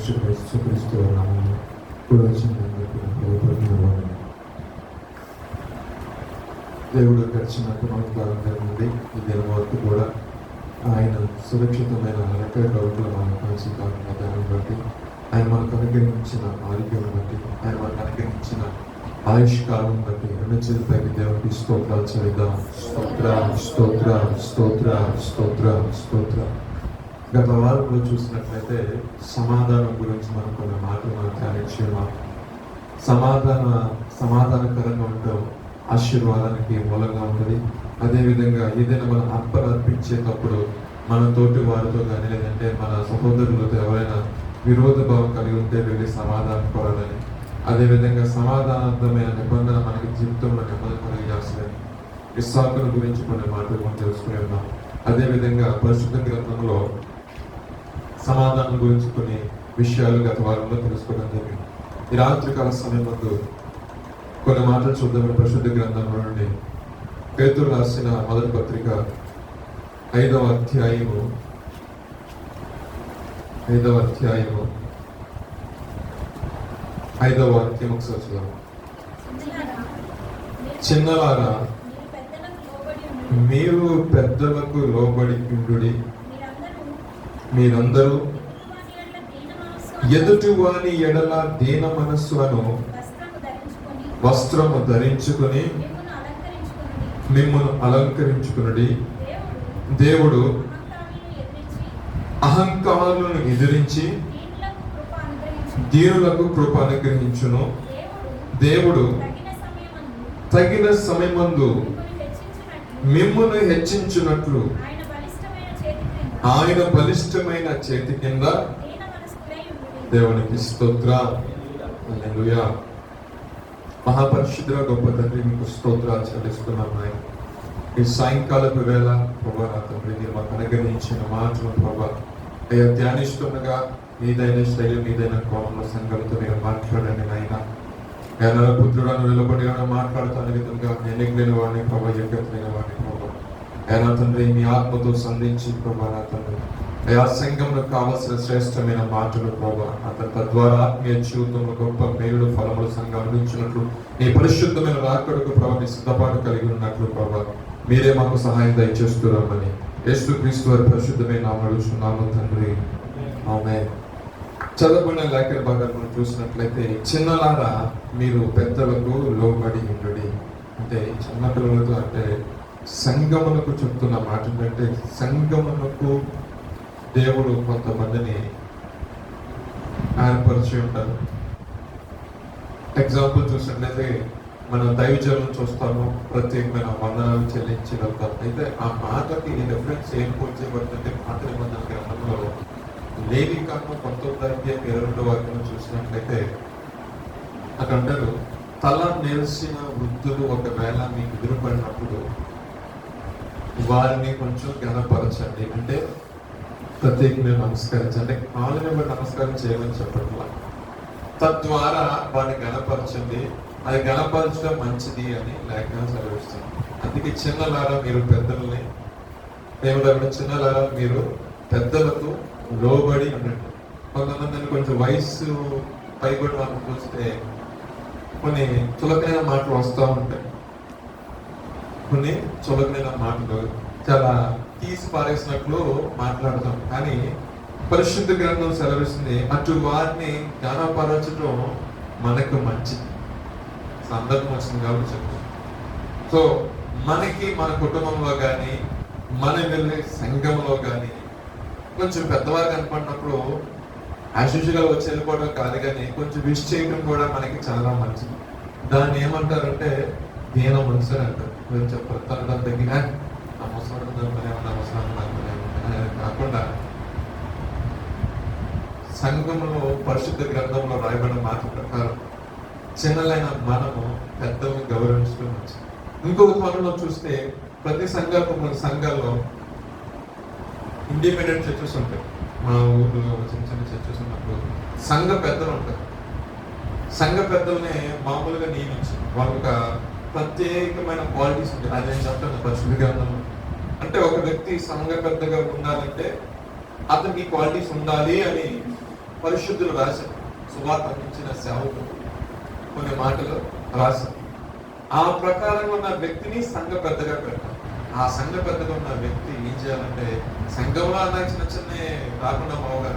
రక్షకుడు యేసుక్రీస్తు నామములో కూడి వచ్చిన దేవుడు గడిచిన పునరుద్ధారం నుండి ఈ దినం వరకు కూడా ఆయన సురక్షితమైన రెక్కల గౌరవలు మనం కలిసికాలని దాన్ని బట్టి ఆయన మనకు అనుగ్రహించిన ఆరోగ్యం బట్టి ఆయన మనకు అనుగ్రహించిన ఆయుష్కాలం బట్టి రెండు చేతులపైకి దేవుడికి స్తోత్రాలు చదిద్దాం. స్తోత్ర స్తోత్ర స్తోత్ర స్తోత్ర స్తోత్ర. గత వారంలో చూసినట్లయితే సమాధానం గురించి మనం కొన్ని మాటలు మనం ధ్యానించాము. సమాధానకరంగా ఉండడం ఆశీర్వాదానికి మూలంగా ఉంటుంది. అదేవిధంగా ఏదైనా మనం అర్పించేటప్పుడు మన తోటి వారితో కానీ లేదంటే మన సహోదరులతో ఎవరైనా విరోధ భావం కలిగి ఉంటే వెళ్ళి సమాధానం కోరాలని, అదేవిధంగా సమాధానార్థమైన నిబంధన మనకి జీవితంలో నెమ్మది కలిగించాల్సిందని ఇస్సాకుల గురించి కొన్ని మాటలు మనం తెలుసుకుని ఉన్నాం. అదేవిధంగా పరిశుద్ధ గ్రంథంలో సమాధానం గురించి కొన్ని విషయాలు గత వారంలో తెలుసుకోవడం జరిగింది. ఈ రాత్రికాల సమయం ముందు కొన్ని మాటలు చూద్దామని పరిశుద్ధ గ్రంథంలో నుండి పేతురు రాసిన మొదటి పత్రిక 5వ అధ్యాయము 5వ వాక్యం ఒకసారి చూద్దాం. చిన్నలారా మీరు పెద్దలకు లోబడి ఉండుడి, మీరందరూ ఎదుటి వాని ఎడల దీన మనస్సులను వస్త్రము ధరించుకొని మిమ్మల్ని అలంకరించుకునుడి. దేవుడు అహంకారులను ఎదిరించి దీనులకు కృప అనుగ్రహించును. దేవుడు తగిన సమయమందు మిమ్మును హెచ్చించున్నట్లు ఆయన బలిష్టమైన చేతి కింద దేవునికి స్తోత్రం. హల్లెలూయా. మహాపరిశుద్ధుల గొప్ప తండ్రి, మీకు స్తోత్రాలు చెల్లిస్తున్నాము. ఈ సాయంకాలపు వేళ ప్రభా నా తండ్రి, మీరు మాకు అనుగ్రహించిన మాటలు ప్రభా అయ్యా ధ్యానిస్తుండగా మీదైన శైలి మీదైన కోణంలో సంఘంతో మీరు మాట్లాడండి నాయన. ఏనాల పుత్రులను నిలబడి మాట్లాడుతున్న విధంగా ఎన్నికలేని వాడిని ప్రభా, యోగ్యతలేని వాడిని ప్రభా ఏనా తండ్రి మీ ఆత్మతో సంధించి ప్రభా నా తండ్రి అయా సంఘంలో కావలసిన శ్రేష్టమైన మాటలు ప్రభా అతను తద్వారా ఆత్మీయ జీవితంలో గొప్ప మేలుడు ఫలములు సంఘం అందించినట్లు నీ పరిశుద్ధమైన రాకడకు ప్రభా మీ సిద్ధపాటు కలిగి ఉన్నట్లు ప్రభా మీరే మాకు సహాయం దయచేస్తున్నామని యేసుక్రీస్తు వారి పరిశుద్ధమైన నామములో అడుగుచున్నాము తండ్రి, ఆమేన్. చదవబడిన లేఖన భాగాలు మనం చూసినట్లయితే చిన్నలారా మీరు పెద్దలకు లోబడి ఉండుడి అంటే చిన్నపిల్లలతో అంటే సంఘములకు చెప్తున్న మాట ఏంటంటే సంఘములకు దేవుడు కొంతమందిని ఏర్పరిచి ఉంటారు. ఎగ్జాంపుల్ చూసినట్లయితే మనం దైవజనం చూస్తాము, ప్రత్యేకమైన వందనాలు చెల్లించి వెళ్తాం. అయితే ఆ మాటకి రిఫరెన్స్ ఏం పోల్చేయబడుతుంటే పాత నిబంధన గ్రంథంలో లేవి కాకుండా 19:22 వాక్యం చూసినట్లయితే అక్కడ అంటారు, తల నెరిసిన వృద్ధులు ఒకవేళ మీకు ఎదురుపడినప్పుడు వారిని కొంచెం ఘనపరచండి అంటే ప్రత్యేకంగా నమస్కరించండి. కాళ్ళని బట్టి నమస్కారం చేయమని చెప్పట్లా, తద్వారా వారిని ఘనపరచండి, అది ఘనపరచడం మంచిది అని లేఖనం సెలవిస్తుంది. అందుకే చిన్నలారా మీరు పెద్దలని దేవుడు చిన్నలారా మీరు పెద్దలకు లోబడి అన్నట్టు. కొంతమందిని కొంచెం వయసు పైబడి వాళ్ళని చూస్తే కొన్ని చులకైన మాటలు వస్తూ ఉంటాయి. కొన్ని చులకైన మాటలు చాలా తీసి పారేసినట్లు మాట్లాడతాం. కానీ పరిశుద్ధ గ్రంథం సెలవిస్తుంది అటు వారిని ఘనపరచడం మనకు మంచిది. సందర్భం వచ్చింది కాబట్టి చెప్తాం. సో మనకి మన కుటుంబంలో కానీ మనం వెళ్ళే సంఘంలో కానీ కొంచెం పెద్దవారు కనపడినప్పుడు యాశుషుగా వచ్చి వెళ్ళిపోవడం కాదు, కానీ కొంచెం విష్ చేయడం కూడా మనకి చాలా మంచిది. దాన్ని ఏమంటారంటే దీన మనసు అంటారు. నేను చెప్పారు తగ్గిన అవసరం కాకుండా సంఘంలో పరిశుద్ధ గ్రంథంలో రాయబడిన మాట ప్రకారం చిన్నలైన మనము పెద్దలను గౌరవించడం మంచిది. ఇంకొక కోణంలో చూస్తే ప్రతి సంఘాల్లో ఇండిపెండెంట్ చర్చెస్ ఉంటాయి. మా ఊర్లో చిన్న చిన్న చర్చెస్ ఉన్నప్పుడు సంఘ పెద్దలు ఉంటారు. సంఘ పెద్దల్ని మామూలుగా నియమించి వాళ్ళకి ఒక ప్రత్యేకమైన క్వాలిటీస్ ఉంటాయి. అది నేను చెప్తాను పరిశుద్ధ గ్రంథంలో. అంటే ఒక వ్యక్తి సంఘ పెద్దగా ఉండాలంటే అతనికి క్వాలిటీస్ ఉండాలి అని పరిశుద్ధులు రాశారు, సువార్త అందించిన సేవకులు కొన్ని మాటలు రాశారు. ఆ ప్రకారంగా ఉన్న వ్యక్తిని సంఘ పెద్దగా పెట్టాలి. ఆ సంఘ పెద్దగా ఉన్న వ్యక్తి ఏం చేయాలంటే, సంఘంలో అన్న చిన్న చిన్న కాకుండా మామూలుగా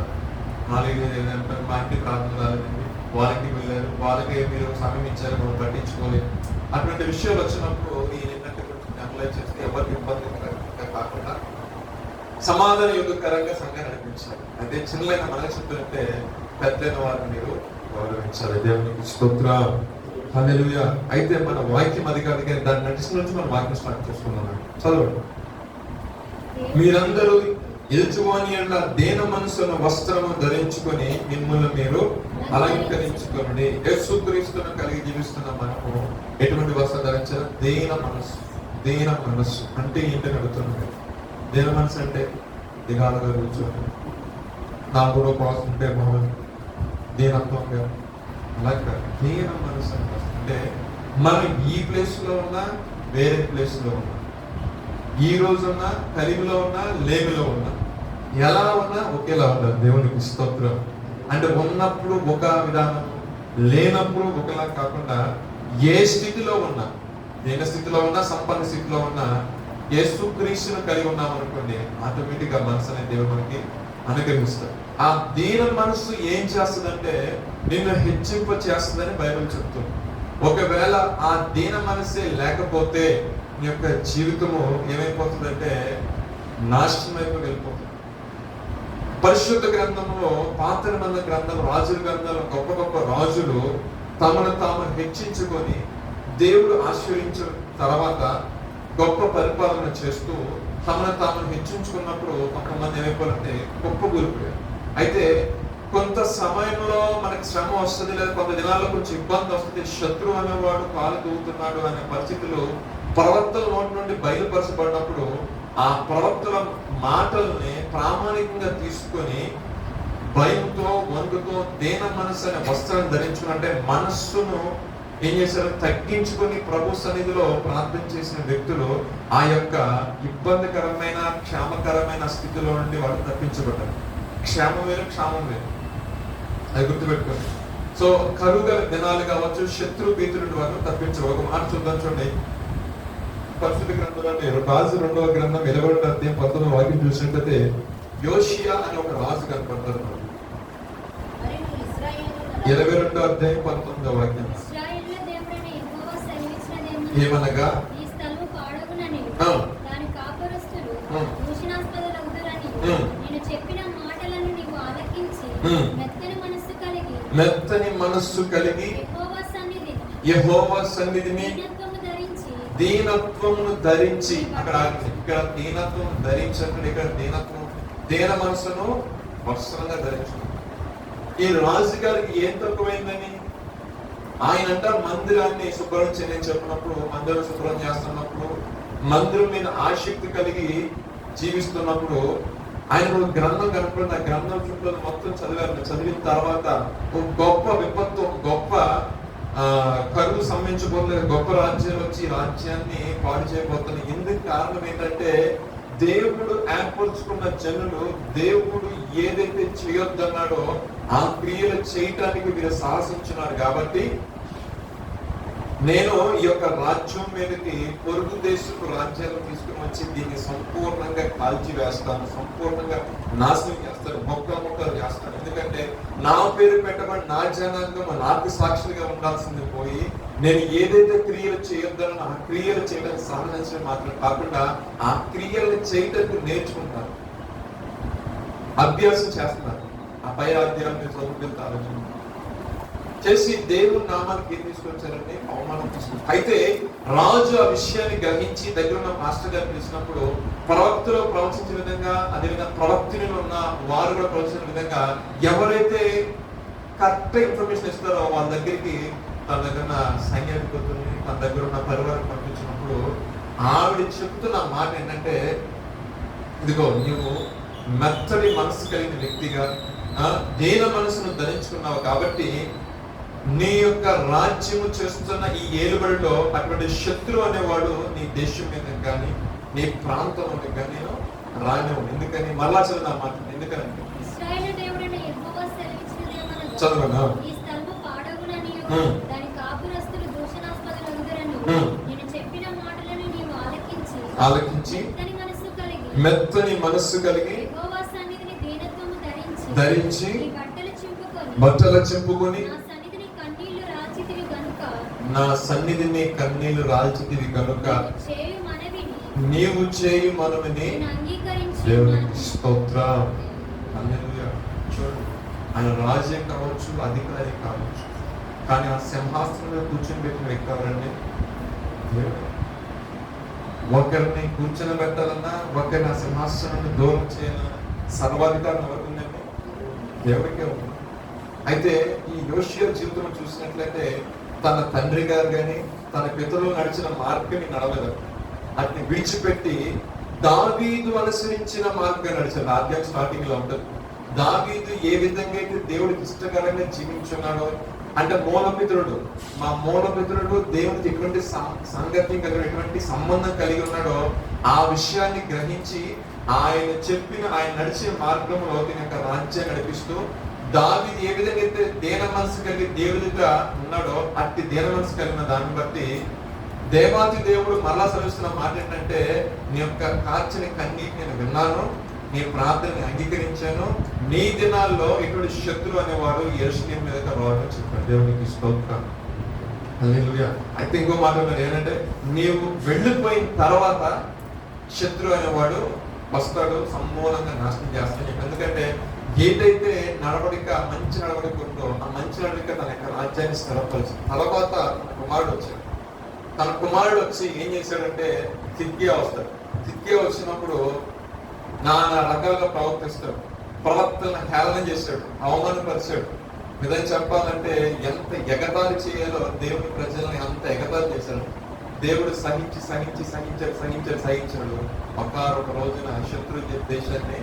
4 మా ఇంటి ప్రార్థన రాలేదండి, వాళ్ళకి వెళ్ళారు, వాళ్ళకి మీరు సమయం ఇచ్చారు, మనం పట్టించుకోలేదు, అటువంటి విషయాలు వచ్చినప్పుడు ఈయన ఏంటంటే కొంచెం అప్లై చేస్తే ఎవరికి ఇబ్బంది కాకుండా సమాధాన యుగకరంగా సంఘాన్ని నడిపించాలి. అయితే చిన్నలైన మనకు చెప్తుంటే పెద్దైన వారిని మీరు గౌరవించాలి. దేవునికి స్తోత్రం, హల్లెలూయా. అయితే మన వాక్యం అది కాదు, కానీ దాని నడిచిన నుంచి మనం వాక్యం స్టార్ట్ చేసుకున్నాం. చదవండి. మీరందరూ యజమాని అన్న దేన మనసున్న వస్త్రము ధరించుకొని మిమ్మల్ని మీరు అలంకరించుకోండి. యేసుక్రీస్తును కలిగి జీవిస్తున్న మనము ఎటువంటి వస్త్రం ధరించాలి? దేన మనసు. దేన మనసు అంటే ఏంటని అడుగుతున్నాడు. దేన మనసు అంటే దిగాలుగా కూర్చోండి, నా కూడా కోసం ఉంటే బాగుంది, దీనత్వంగా అలాగే దేన మనసు అంటే మనం ఈ ప్లేస్ లో ఉన్నా వేరే ప్లేస్ లో ఉన్నా, ఈ రోజు ఉన్నా కలిమిలో ఉన్నా లేమిలో ఉన్నా, ఎలా ఉన్నా ఒకేలా ఉండాలి. దేవునికి స్తోత్రం. అంటే ఉన్నప్పుడు ఒక విధానం, లేనప్పుడు ఒకలా కాకుండా ఏ స్థితిలో ఉన్నా, దేన స్థితిలో ఉన్నా, సంపన్న స్థితిలో ఉన్నా యేసుక్రీస్తును కలిగి ఉన్నాం అనుకోండి, ఆటోమేటిక్ గా మనసు అనే దేవుడు మనకి అనుగ్రహిస్తాడు. ఆ దీన మనసు ఏం చేస్తుందంటే నిన్ను హెచ్చింప చేస్తుందని బైబిల్ చెప్తుంది. ఒకవేళ ఆ దీన మనసే లేకపోతే నీ యొక్క జీవితము ఏమైపోతుందంటే నాశనం వైపు వెళ్ళిపోతుంది. పరిశుద్ధ గ్రంథంలో, పాత నిబంధన గ్రంథం, రాజుల గ్రంథంలో గొప్ప గొప్ప రాజులు తమను తాము హెచ్చించుకొని దేవుడు ఆశీర్వదించిన తర్వాత గొప్ప పరిపాలన చేస్తూ తమను తాము హెచ్చించుకున్నప్పుడు కొంతమంది ఏమైపోతే గొప్ప కూలిపోయారు. అయితే కొంత సమయంలో మనకి శ్రమ వస్తుంది, లేదా కొంత దినాల్లో కొంచెం ఇబ్బంది వస్తుంది, శత్రువు అనేవాడు కాలు దూవుతున్నాడు అనే పరిస్థితులు ప్రవక్తల నోటి నుండి బయలుపరచబడినప్పుడు ఆ ప్రవక్తల మాటల్ని ప్రామాణికంగా తీసుకొని భయంతో, వణుకుతో దేన మనసు అనే వస్త్రాన్ని ధరించుకుంటే మనస్సును ఏం చేశారు? తగ్గించుకొని ప్రభు సన్నిధిలో ప్రార్థన చేసిన వ్యక్తులు ఆ యొక్క ఇబ్బందికరమైన, క్షేమకరమైన స్థితిలో నుండి వాళ్ళు తప్పించబడ్డారు. క్షేమం వేరు, క్షేమం వేరు, అది గుర్తుపెట్టుకోండి. సో కరువు గల దినాలు కావచ్చు, శత్రు భీతి నుండి వాళ్ళు తప్పించరు. ఒక మాట చూద్దాం చూడండి. పరిశుద్ధ గ్రంథంలోనే రాజు 2వ గ్రంథం 22వ అధ్యాయం 19వ వాక్యం చూసినట్లయితే యోషియా అనే ఒక రాజు కనపడతారు. 22వ అధ్యాయం 19వ వాక్యం ఏమనగా మెత్తని మనస్సు కలిగి యెహోవా సన్నిధిని దీనత్వమును ధరించి, ఇక్కడ దీనత్వం ధరించండి, ఇక్కడ దీనత్వం, దీన మనసును వస్త్రంగా ధరించు. ఈ రాజు గారికి ఏం తక్కువైందని ఆయన అంట మందిరాన్ని శుభ్రం చేయని చెప్పినప్పుడు, మందిరం శుభ్రం చేస్తున్నప్పుడు, మందిరం మీద ఆసక్తి కలిగి జీవిస్తున్నప్పుడు ఆయన ఒక గ్రంథం కనపడింది. ఆ గ్రంథం చుట్టూ మొత్తం చదివారు. చదివిన తర్వాత ఒక గొప్ప విపత్తు, ఒక గొప్ప కరువు సంభవించబోతుంది, గొప్ప రాజ్యాలు వచ్చి రాజ్యాన్ని పాడు చేయబోతుంది. ఇందుకు కారణం ఏంటంటే దేవుడు ఏర్పరచుకున్న జనులు దేవుడు ఏదైతే చేయొద్దన్నాడో ఆ క్రియలు చేయటానికి మీరు సాహసించున్నారు. కాబట్టి నేను ఈ యొక్క రాజ్యం మీదకి పొరుగు దేశపు రాజ్యాలు తీసుకుని వచ్చి దీన్ని సంపూర్ణంగా కాల్చి వేస్తాను, సంపూర్ణంగా నాశనం చేస్తాను, మొక్కలు చేస్తాను. ఎందుకంటే నా పేరు పెట్టబడి నా జనాంగం నాకు సాక్షిగా ఉండాల్సింది పోయి నేను ఏదైతే క్రియలు చేయొద్దనో ఆ క్రియలు చేయడానికి సాహసించడం మాత్రం కాకుండా ఆ క్రియలను చేయడానికి నేర్చుకుంటాను, అభ్యాసం చేస్తున్నారు. ఆ పై అధ్యాయాన్ని చదువుకుంటూ ఆలోచన చేసి దేవుని నామానికి ఏం తీసుకొచ్చారంటే అవమానం తీసుకొచ్చారు. అయితే రాజు ఆ విషయాన్ని గ్రహించి దగ్గర ఉన్న మాస్టర్ గారు పిలిచినప్పుడు ప్రవక్తలో ప్రవచించే విధంగా, అదేవిధంగా ప్రవక్తులు ఉన్న వారు కూడా ప్రవచించిన విధంగా ఎవరైతే కరెక్ట్ ఇన్ఫర్మేషన్ ఇస్తారో వాళ్ళ దగ్గరికి తన దగ్గర ఉన్న సైన్యాధిపతుల్ని, తన దగ్గర ఉన్న పరివారం పంపించినప్పుడు ఆవిడ చెప్తున్న మాట ఏంటంటే, ఇదిగో నువ్వు మెత్తడి మనసు కలిగిన వ్యక్తిగా దేన మనసును ధరించుకున్నావు కాబట్టి నీ యొక్క రాజ్యము చేస్తున్న ఈ ఏలుబడిలో అటువంటి శత్రువు అనేవాడు నీ దేశం మీద కానీ నీ ప్రాంతం మీద కానీ నేను రానివ్వను. ఎందుకని మరలా చదువు మాట, ఎందుకంటే చదవనా? ఈ స్థలము పాడగుననియు ఉమ్. దాని కాపురస్తులు దూషణాస్పదులగుదురని ఉమ్. నేను చెప్పిన మాటలను నీవు ఆలకించి ఆలకించి మెత్తని మనస్సు కలిగి మెత్తని మనస్సు కలిగి యెహోవా సన్నిధిని దీనత్వము ధరించి నీ బట్టలు చింపుకొని బట్టలు చింపుకొని నా సన్నిధిని కన్నీళ్లు రాల్చితివి గనుక నా సన్నిధిని కన్నీళ్లు రాల్చితివి కనుక చేయు మనవిని నీవు చేయు మనవిని నేను అంగీకరించి దేవునికి ఉన్నాను. స్తోత్రం. హల్లెలూయా. చూడు, ఆయన రాజే కావచ్చు, అధికారి కావచ్చు, కానీ ఆ సింహాసనం మీద కూర్చొని పెట్టిన వ్యక్తి ఎవరండి? దేవుడు. ఒకరిని కూర్చొని పెట్టాలన్నా, ఒకరిని ఆ సింహాసనాన్ని దూరం చేయాలన్నా సర్వాధికారం ఎవరికి ఉందండి? దేవుడికే ఉంది. అయితే ఈ యోషియా జీవితం చూసినట్లయితే తన తండ్రి గారు కానీ తన పితరులు నడిచిన మార్గని నడవలేదు. అట్ని విడిచిపెట్టి దావీదు అనుసరించిన మార్గం నడిచాడు. ఆద్యం స్టార్టింగ్ లో ఉంటుంది. దావీదు ఏ విధంగా అయితే దేవుడికి ఇష్టకరంగా జీవించున్నాడో, అంటే మూలపితరుడు, మా మూలపితరుడు దేవుడికి ఎటువంటి సంగతి కలిగి ఎటువంటి సంబంధం కలిగి ఉన్నాడో ఆ విషయాన్ని గ్రహించి ఆయన నడిచే మార్గంలో తన యొక్క రాజ్యాన్ని నడిపిస్తూ, దావీదు ఏ విధంగా అయితే దీన మనసు కలిగి దేవుడిగా ఉన్నాడో అట్టి దీన మనసు కలిగిన దాన్ని బట్టి దేవాది దేవుడు మరలా సెలవుస్తున్న మాట ఏంటంటే, నీ యొక్క కార్చిన కన్నీటి నేను విన్నాను, నీ ప్రార్థనని అంగీకరించాను, నీ దినాల్లో ఇటువంటి శత్రువు అనేవాడు యెరూషలేము మీదకి రావడం చెప్పాడు. దేవునికి స్తోత్రం. హల్లెలూయా. అయితే ఇంకో మాట ఏంటంటే, నీవు వెళ్ళిపోయిన తర్వాత శత్రువు అనేవాడు వస్తాడు, సమూలంగా నాశనం చేస్తాడు. ఎందుకంటే ఏదైతే నడవడిక మంచి నడవడిక ఉందో ఆ మంచి నడవడిక తన యొక్క రాజ్యాన్ని స్థిరపరిచింది. తర్వాత కుమారుడు వచ్చాడు. తన కుమారుడు వచ్చి ఏం చేశాడంటే, సిద్కియా వస్తాడు. సిద్కియా వచ్చినప్పుడు నానా రకాలుగా ప్రవర్తిస్తాడు. ప్రవర్తన హేళన చేశాడు, అవమానపరిచాడు. విధంగా చెప్పాలంటే ఎంత ఎగతాళి చేయాలో దేవుని ప్రజల్ని అంత ఎగతాళి చేశాడు. దేవుడు సహించాడు. ఒక రోజున శత్రు దేశాన్ని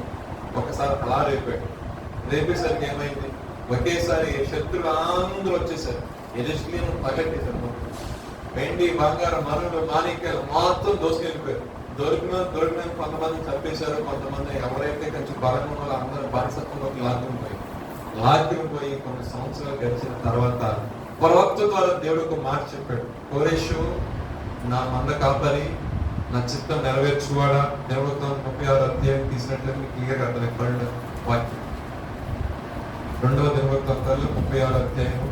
ఒకసారి అలా రేపేసరికి ఏమైంది, ఒకేసారి శత్రువులు అందరూ వచ్చేసారు. యెరూషలేము పగట్టేశారు. వెండి, బంగారం, మనులు, మాణిక్యాలు మొత్తం దోసుకెళ్ళిపోయారు. దొరికిన కొంతమంది చంపేశారు. కొంతమంది ఎవరైతే కొంచెం బలంగా ఉన్నారో అందరూ బానిసత్వంలోకి లాక్కుని పోయి కొన్ని సంవత్సరాలు గడిచిన తర్వాత ప్రవక్త ద్వారా దేవుడికి మాట చెప్పాడు, కోరేషు నా మంద కాపరి, నా చిత్తం నెరవేర్చువాడా. నిర్వృత్తం 36 అధ్యాయం తీసినట్లయితే మీకు క్లియర్గా అర్థమైపోయిన వాక్యం. 2వ దినవృత్తాంతాలు 36 అధ్యాయం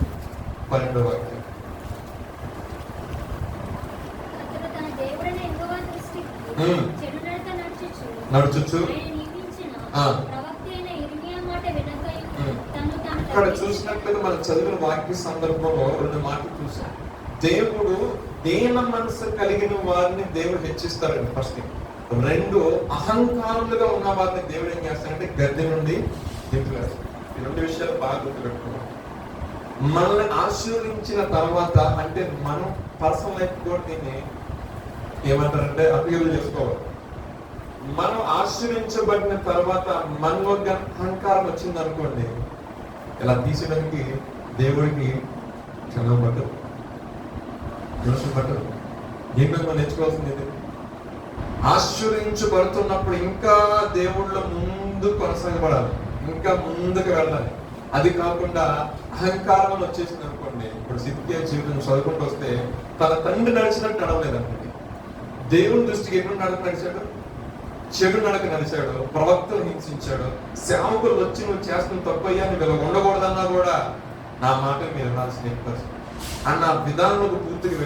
12వ వాక్యం. నడుచుచు అక్కడ చూసినట్లయితే మనం చదివిన వాక్య సందర్భంలో 2 మాటలు చూసాం. దేవుడు దీన మనసు కలిగిన వారిని దేవుడు హెచ్చిస్తాడండి. ఫస్ట్ 2 అహంకారులుగా ఉన్న వారిని దేవుడు ఏం చేస్తాడంటే గద్దె నుండి దింపివేస్తాడు. ఈ 2 విషయాలు బాగా గుర్తుపెట్టుకోవాలి. మనల్ని ఆశీర్వదించిన తర్వాత అంటే మనం పర్సనల్ లైఫ్ కూడా దీన్ని ఏమంటారంటే అభివృద్ధి చేసుకోవాలి. మనం ఆశ్రయించబడిన తర్వాత మనలో అహంకారం వచ్చింది అనుకోండి, ఇలా తీసేయడానికి దేవుడికి క్షణం పట్టదు, నిమిషం పట్టదు. దీంట్లో మనం నేర్చుకోవాల్సింది ఆశ్రయించబడుతున్నప్పుడు ఇంకా దేవుళ్ళ ముందు కొనసాగబడాలి, ఇంకా ముందుకు వెళ్ళాలి. అది కాకుండా అహంకారం వచ్చేసింది అనుకోండి. ఇప్పుడు సిద్కియా జీవితం చదువుకుంటూ వస్తే తన తండ్రి నడిచినట్టు నడవలేదు అనుకోండి. దేవుని దృష్టికి ఎటువంటి నడక నడిచాడు? చెడు నడక నడిచాడు, ప్రవక్తలు హింసించాడు. సేవకులు వచ్చి నువ్వు చేస్తున్న తప్పయ్యా, నువ్వు ఇలా ఉండకూడదన్నా కూడా నా మాట మీరు వినాల్సిన అన్న విధానంలోకి పూర్తిగా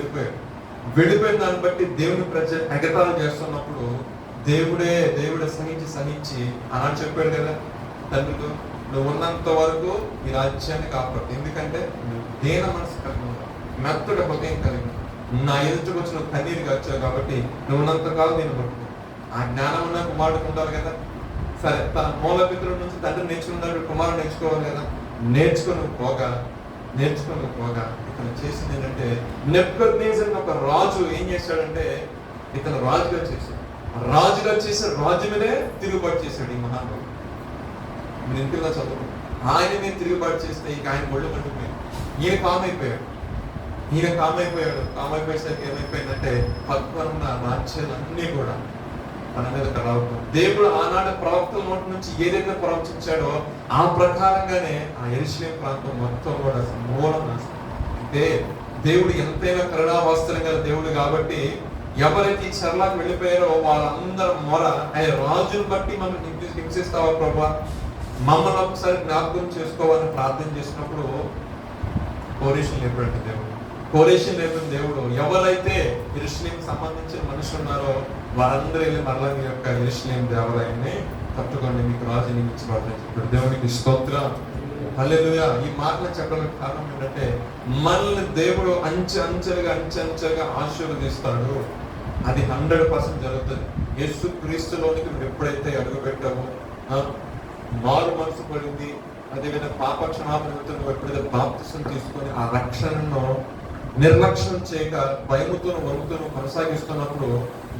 వెళ్ళిపోయిన దాన్ని బట్టి దేవుని ప్రజలు ఎగతాళి చేస్తున్నప్పుడు దేవుడే సహించి అన్నాడు. చెప్పాడు కదా తండ్రితో, నువ్వు ఉన్నంత వరకు ఈ రాజ్యాన్ని కాపాడు. ఎందుకంటే నువ్వు దీన మనసు కలిగి ఉన్నావు, మెత్తటి హృదయం కలిగి, నా ఎదుటికి వచ్చి నువ్వు కన్నీరు వచ్చావు కాబట్టి నువ్వు ఉన్నంతకాలం నేను పట్టుకో. ఆ జ్ఞానం ఉన్న కుమారుడికి ఉండాలి కదా. సరే, తన మూలపితరుడి నుంచి తండ్రి నేర్చుకున్నాడు, కుమారుడు నేర్చుకోవాలి కదా. నేర్చుకుని పోగా ఇతను చేసింది ఏంటంటే, నెబుకద్నెజర్ ఒక రాజు ఏం చేశాడంటే, ఇతను రాజుగా చేశాడు. రాజు మీదే తిరుగుబాటు చేశాడు ఈ మహానుభావుడు. మీరు ఇంటిలో చదువు, ఆయన మీద తిరుగుబాటు చేస్తే ఇక ఆయన ఒళ్ళు మండిపోయాడు. ఈయన కామైపోయేసరికి ఏమైపోయిందంటే పక్కన ఉన్న రాజ్యాలన్నీ కూడా మన మీద రావటం. దేవుడు ఆనాడు ప్రవక్తల నోటి నుంచి ఏదైతే ప్రవచించాడో ఆ ప్రకారంగానే ఆ యెరూషలేము ప్రాంతం మొత్తం కూడా మూలం అంటే దేవుడు ఎంతైనా కరుణావాస్తవం గల దేవుడు కాబట్టి ఎవరైతే ఈ చెరలోకి వెళ్ళిపోయారో వాళ్ళందరూ మొర ఆయన రాజుని బట్టి మనం హింసిస్తావా ప్రభా, మమ్మల్ని ఒకసారి జ్ఞాపకం చేసుకోవాలని ప్రార్థన చేసినప్పుడు కోరేషన్ లేపడండి దేవుడు. కోరేషన్ లేపిన దేవుడు ఎవరైతే యెరూషలేముకి సంబంధించిన మనుషులు ఉన్నారో వారందరూ వెళ్ళి మరలా మీ యొక్క యెరూషలేము దేవాలయాన్ని కట్టుకోండి, మీకు రాజు నియమించబడతాను చెప్పాడు. దేవునికి స్తోత్రం, హల్లెలూయా. ఈ మాటలు చెప్పడానికి కారణం ఏంటంటే మనల్ని దేవుడు అంచెలుగా ఆశీర్వదిస్తాడు. అది 100% జరుగుతుంది. యేసు క్రీస్తులోనికి నువ్వు ఎప్పుడైతే అడుగు పెట్టావో, మారు మనసు పడింది, అదేవిధంగా పాప క్షమాపణతో నువ్వు ఎప్పుడైతే బాప్తిసం తీసుకొని ఆ రక్షణను నిర్లక్ష్యం చేయక భయముతో వణుకుతూ కొనసాగిస్తున్నప్పుడు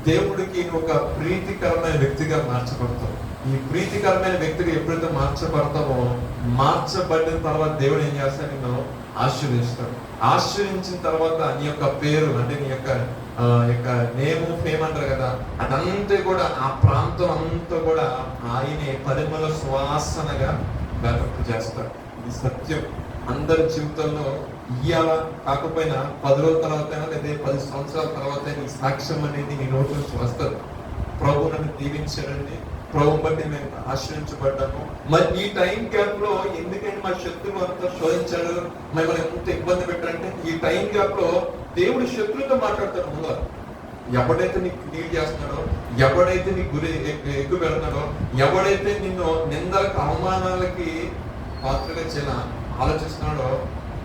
దేవుడికి ఒక ప్రీతికరమైన వ్యక్తిగా మార్చబడతావు. ఈ ప్రీతికరమైన వ్యక్తిగా ఎప్పుడైతే మార్చబడతావో, మార్చబడిన తర్వాత దేవుడు ఏం చేస్తాడు, నిన్ను ఆశీర్వదిస్తాడు. ఆశీర్వించిన తర్వాత నీ యొక్క పేరు అంటే నీ యొక్క నేము ఫేమ్ అంటారు కదా, అదంతా కూడా ఆ ప్రాంతం అంతా కూడా ఆయనే పరిమళ సువాసనగా వ్యాపకం చేస్తాడు. ఇది సత్యం. అందరి జీవితంలో ఇయ్యాల కాకపోయినా 10 రోజుల తర్వాత లేదా 10 సంవత్సరాల తర్వాత ఈ సాక్ష్యం అనేది నీ నోటి నుంచి వస్తుంది. ప్రభు నన్ను దీవించాడండి, ప్రభు బట్టి మేము ఆశ్రయించబడ్డాము. మరి ఈ టైం గ్యాప్ లో ఎందుకంటే మా శత్రువు అంతా శోధించాడు, మిమ్మల్ని ఎంత ఇబ్బంది పెట్టారంటే ఈ టైం గ్యాప్ లో దేవుడు శత్రువుతో మాట్లాడతాడు. ముందు ఎవడైతే నీకు డీల్ చేస్తున్నాడో, ఎవడైతే నీ గురి ఎక్కువ పెడుతున్నాడో, ఎవడైతే నిన్ను నిందలకు అవమానాలకి పాత్రగా చేయాల ఆలోచిస్తున్నాడో,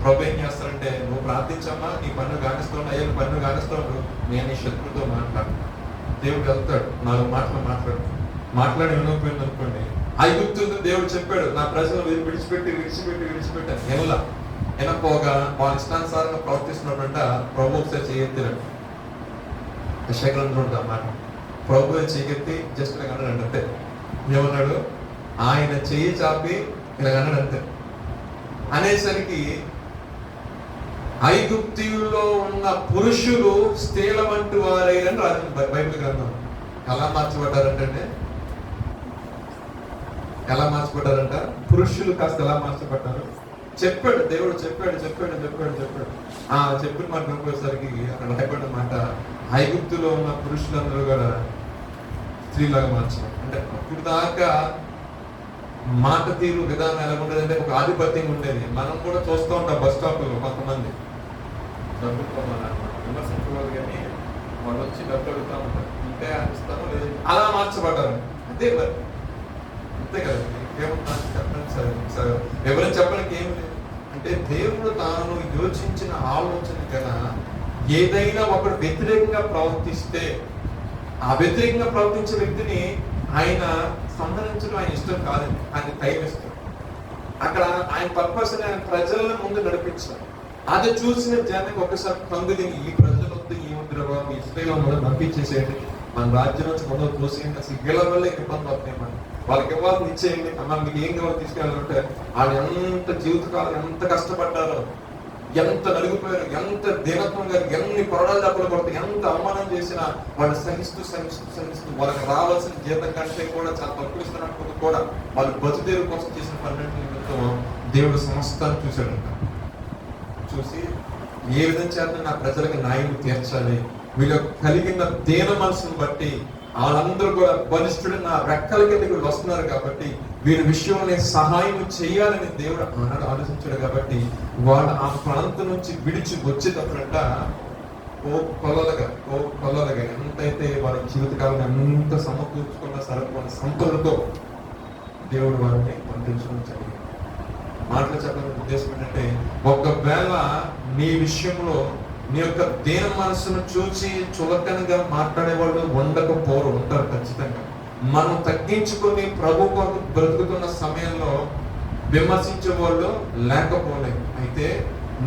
ప్రభు ఏం చేస్తాడంటే నువ్వు ప్రార్థించమ్మా, నీ పన్ను కానిస్తున్నాడు, అయ్యా పన్ను కానిస్తున్నాడు, నేను నీ శత్రువుతో మాట్లాడు. దేవుడు వెళ్తాడు, 4 మాటలు మాట్లాడి వినకపోయింది అనుకోండి. ఐగుప్తులు దేవుడు చెప్పాడు నా ప్రజలు విడిచిపెట్టి ఎనపోగా వాళ్ళ ఇష్టానుసారంగా ప్రవర్తిస్తున్నప్పుడంట ప్రభు ఒకసారి చేయెత్తినాడు. శేఖరంలో మాట ప్రభు చేయెత్తి జస్ట్ ఇలా అన్నాడు అంతే. ఏమన్నాడు, ఆయన చెయ్యి చాపి ఇలా అన్నాడు అంతే. అనేసరికి ఐగుప్తీయుల్లో ఉన్న పురుషులు స్త్రీల వంటి వారైరని రాసింది బైబిల్ గ్రంథం. ఎలా మార్చబడ్డారంట పురుషులు కాస్త ఎలా మార్చబడ్డారు చెప్పాడు దేవుడు. చెప్పాడు చెప్పిన మాట గొప్పసరికి అక్కడ రాయబడిన మాట, ఐగుప్తులో ఉన్న పురుషులందరూ కూడా స్త్రీలాగా మార్చారు. అంటే అప్పుడు దాకా మాట తీరు విధానం ఎలా ఉండేదంటే ఒక ఆధిపత్యం ఉండేది. మనం కూడా చూస్తూ ఉంటాం బస్ స్టాప్ లో కొంతమంది డబ్బులతో విమర్శించకూడదు కానీ వాళ్ళు వచ్చి డబ్బులు అడుగుతూ ఉంటారు, ఉంటే అనిస్తాను లేదు, అలా మార్చబడ్డారు. అంతే మరి, అంతే కదా. ఏమన్నా చెప్పండి సార్ ఎవరైనా చెప్పడానికి ఏం లేదు. అంటే దేవుడు తాను యోచించిన ఆలోచన కన్నా ఏదైనా ఒకడు వ్యతిరేకంగా ప్రవర్తిస్తే ఆ వ్యతిరేకంగా ప్రవర్తించే వ్యక్తిని ఆయన సంహరించడం ఆయన ఇష్టం కాదండి, ఆయన టైం ఇష్టం. అక్కడ ఆయన పర్పస్ ఆయన ప్రజలను ముందు నడిపించారు. అది చూసిన జనానికి ఒకసారి కంగుదిని ఈ ప్రజల వద్ద ఈ ముద్ర ఇస్రాయేల్ మొదలు పంపించేసేయండి, మన రాజ్యం నుంచి మొదలు తోసేయండి, అసలు వీళ్ళ వల్ల ఇబ్బంది అవుతాయి. మనం వాళ్ళకి ఇవ్వాలని ఇచ్చేయండి, అమ్మ మీకు ఏం కావాలో తీసుకెళ్ళాలంటే వాళ్ళు ఎంత జీవితకాలం ఎంత కష్టపడ్డారో, ఎంత నలిగిపోయారు, ఎంత దీనత్వంగా, ఎన్ని కొరడాలు దెబ్బలు పడతాయి, ఎంత అవమానం చేసినా వాళ్ళు సహిస్తూ వాళ్ళకి రావాల్సిన జీతం కంటే కూడా చాలా తక్కువ ఇస్తున్నప్పుడు కూడా వాళ్ళు బతుదేరు కోసం చేసిన 12 నిమిత్తం దేవుడు సమస్తాన్ని చూశాడంట. చూసి ఏ విధంగా చేత నా ప్రజలకు న్యాయం తీర్చాలి, వీళ్ళు కలిగిన దీన మనసును బట్టి వాళ్ళందరూ కూడా బలిష్ఠుడు నా రెక్కల కిందకి వస్తున్నారు కాబట్టి వీరి విషయంలో సహాయం చేయాలని దేవుడు ఆలోచించాడు. కాబట్టి వాళ్ళు ఆ ప్రాంతం నుంచి విడిచి వచ్చేటప్పుడంట కొల్లలుగా ఎంతైతే వాళ్ళ జీవితకాలం ఎంత సమకూర్చుకున్న సరకున్న సంపదతో దేవుడు వారిని పంపించడం జరిగింది. మాటలు చెప్పడానికి ఉద్దేశం ఏంటంటే, ఒకవేళ నీ విషయంలో నీ యొక్క దీన మనసును చూసి చులకనగా మాట్లాడే వాళ్ళు ఉంటారు ఖచ్చితంగా. మనం తగ్గించుకొని ప్రభు కొరకు బ్రతుకుతున్న సమయంలో విమర్శించే వాళ్ళు లేకపోలేదు. అయితే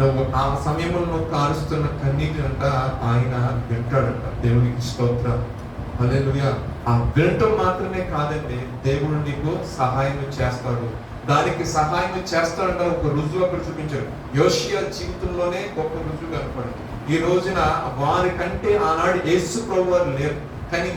నువ్వు ఆ సమయంలో నువ్వు కారుస్తున్న కన్నీటిని అంట ఆయన వింటాడంట. దేవునికి స్తోత్రం, హల్లెలూయా. ఆ వినటం మాత్రమే కాదండి, దేవుడు నీకు సహాయం చేస్తాడు. దానికి సహాయం చేస్తాడంట ఒక రుజువు అక్కడ చూపించాడు. యోషియా జీవితంలోనే గొప్ప రుజువు కనపడింది. ఈ రోజున వారి కంటే ఆనాడు యేసు ప్రభు వారు లేరు, కానీ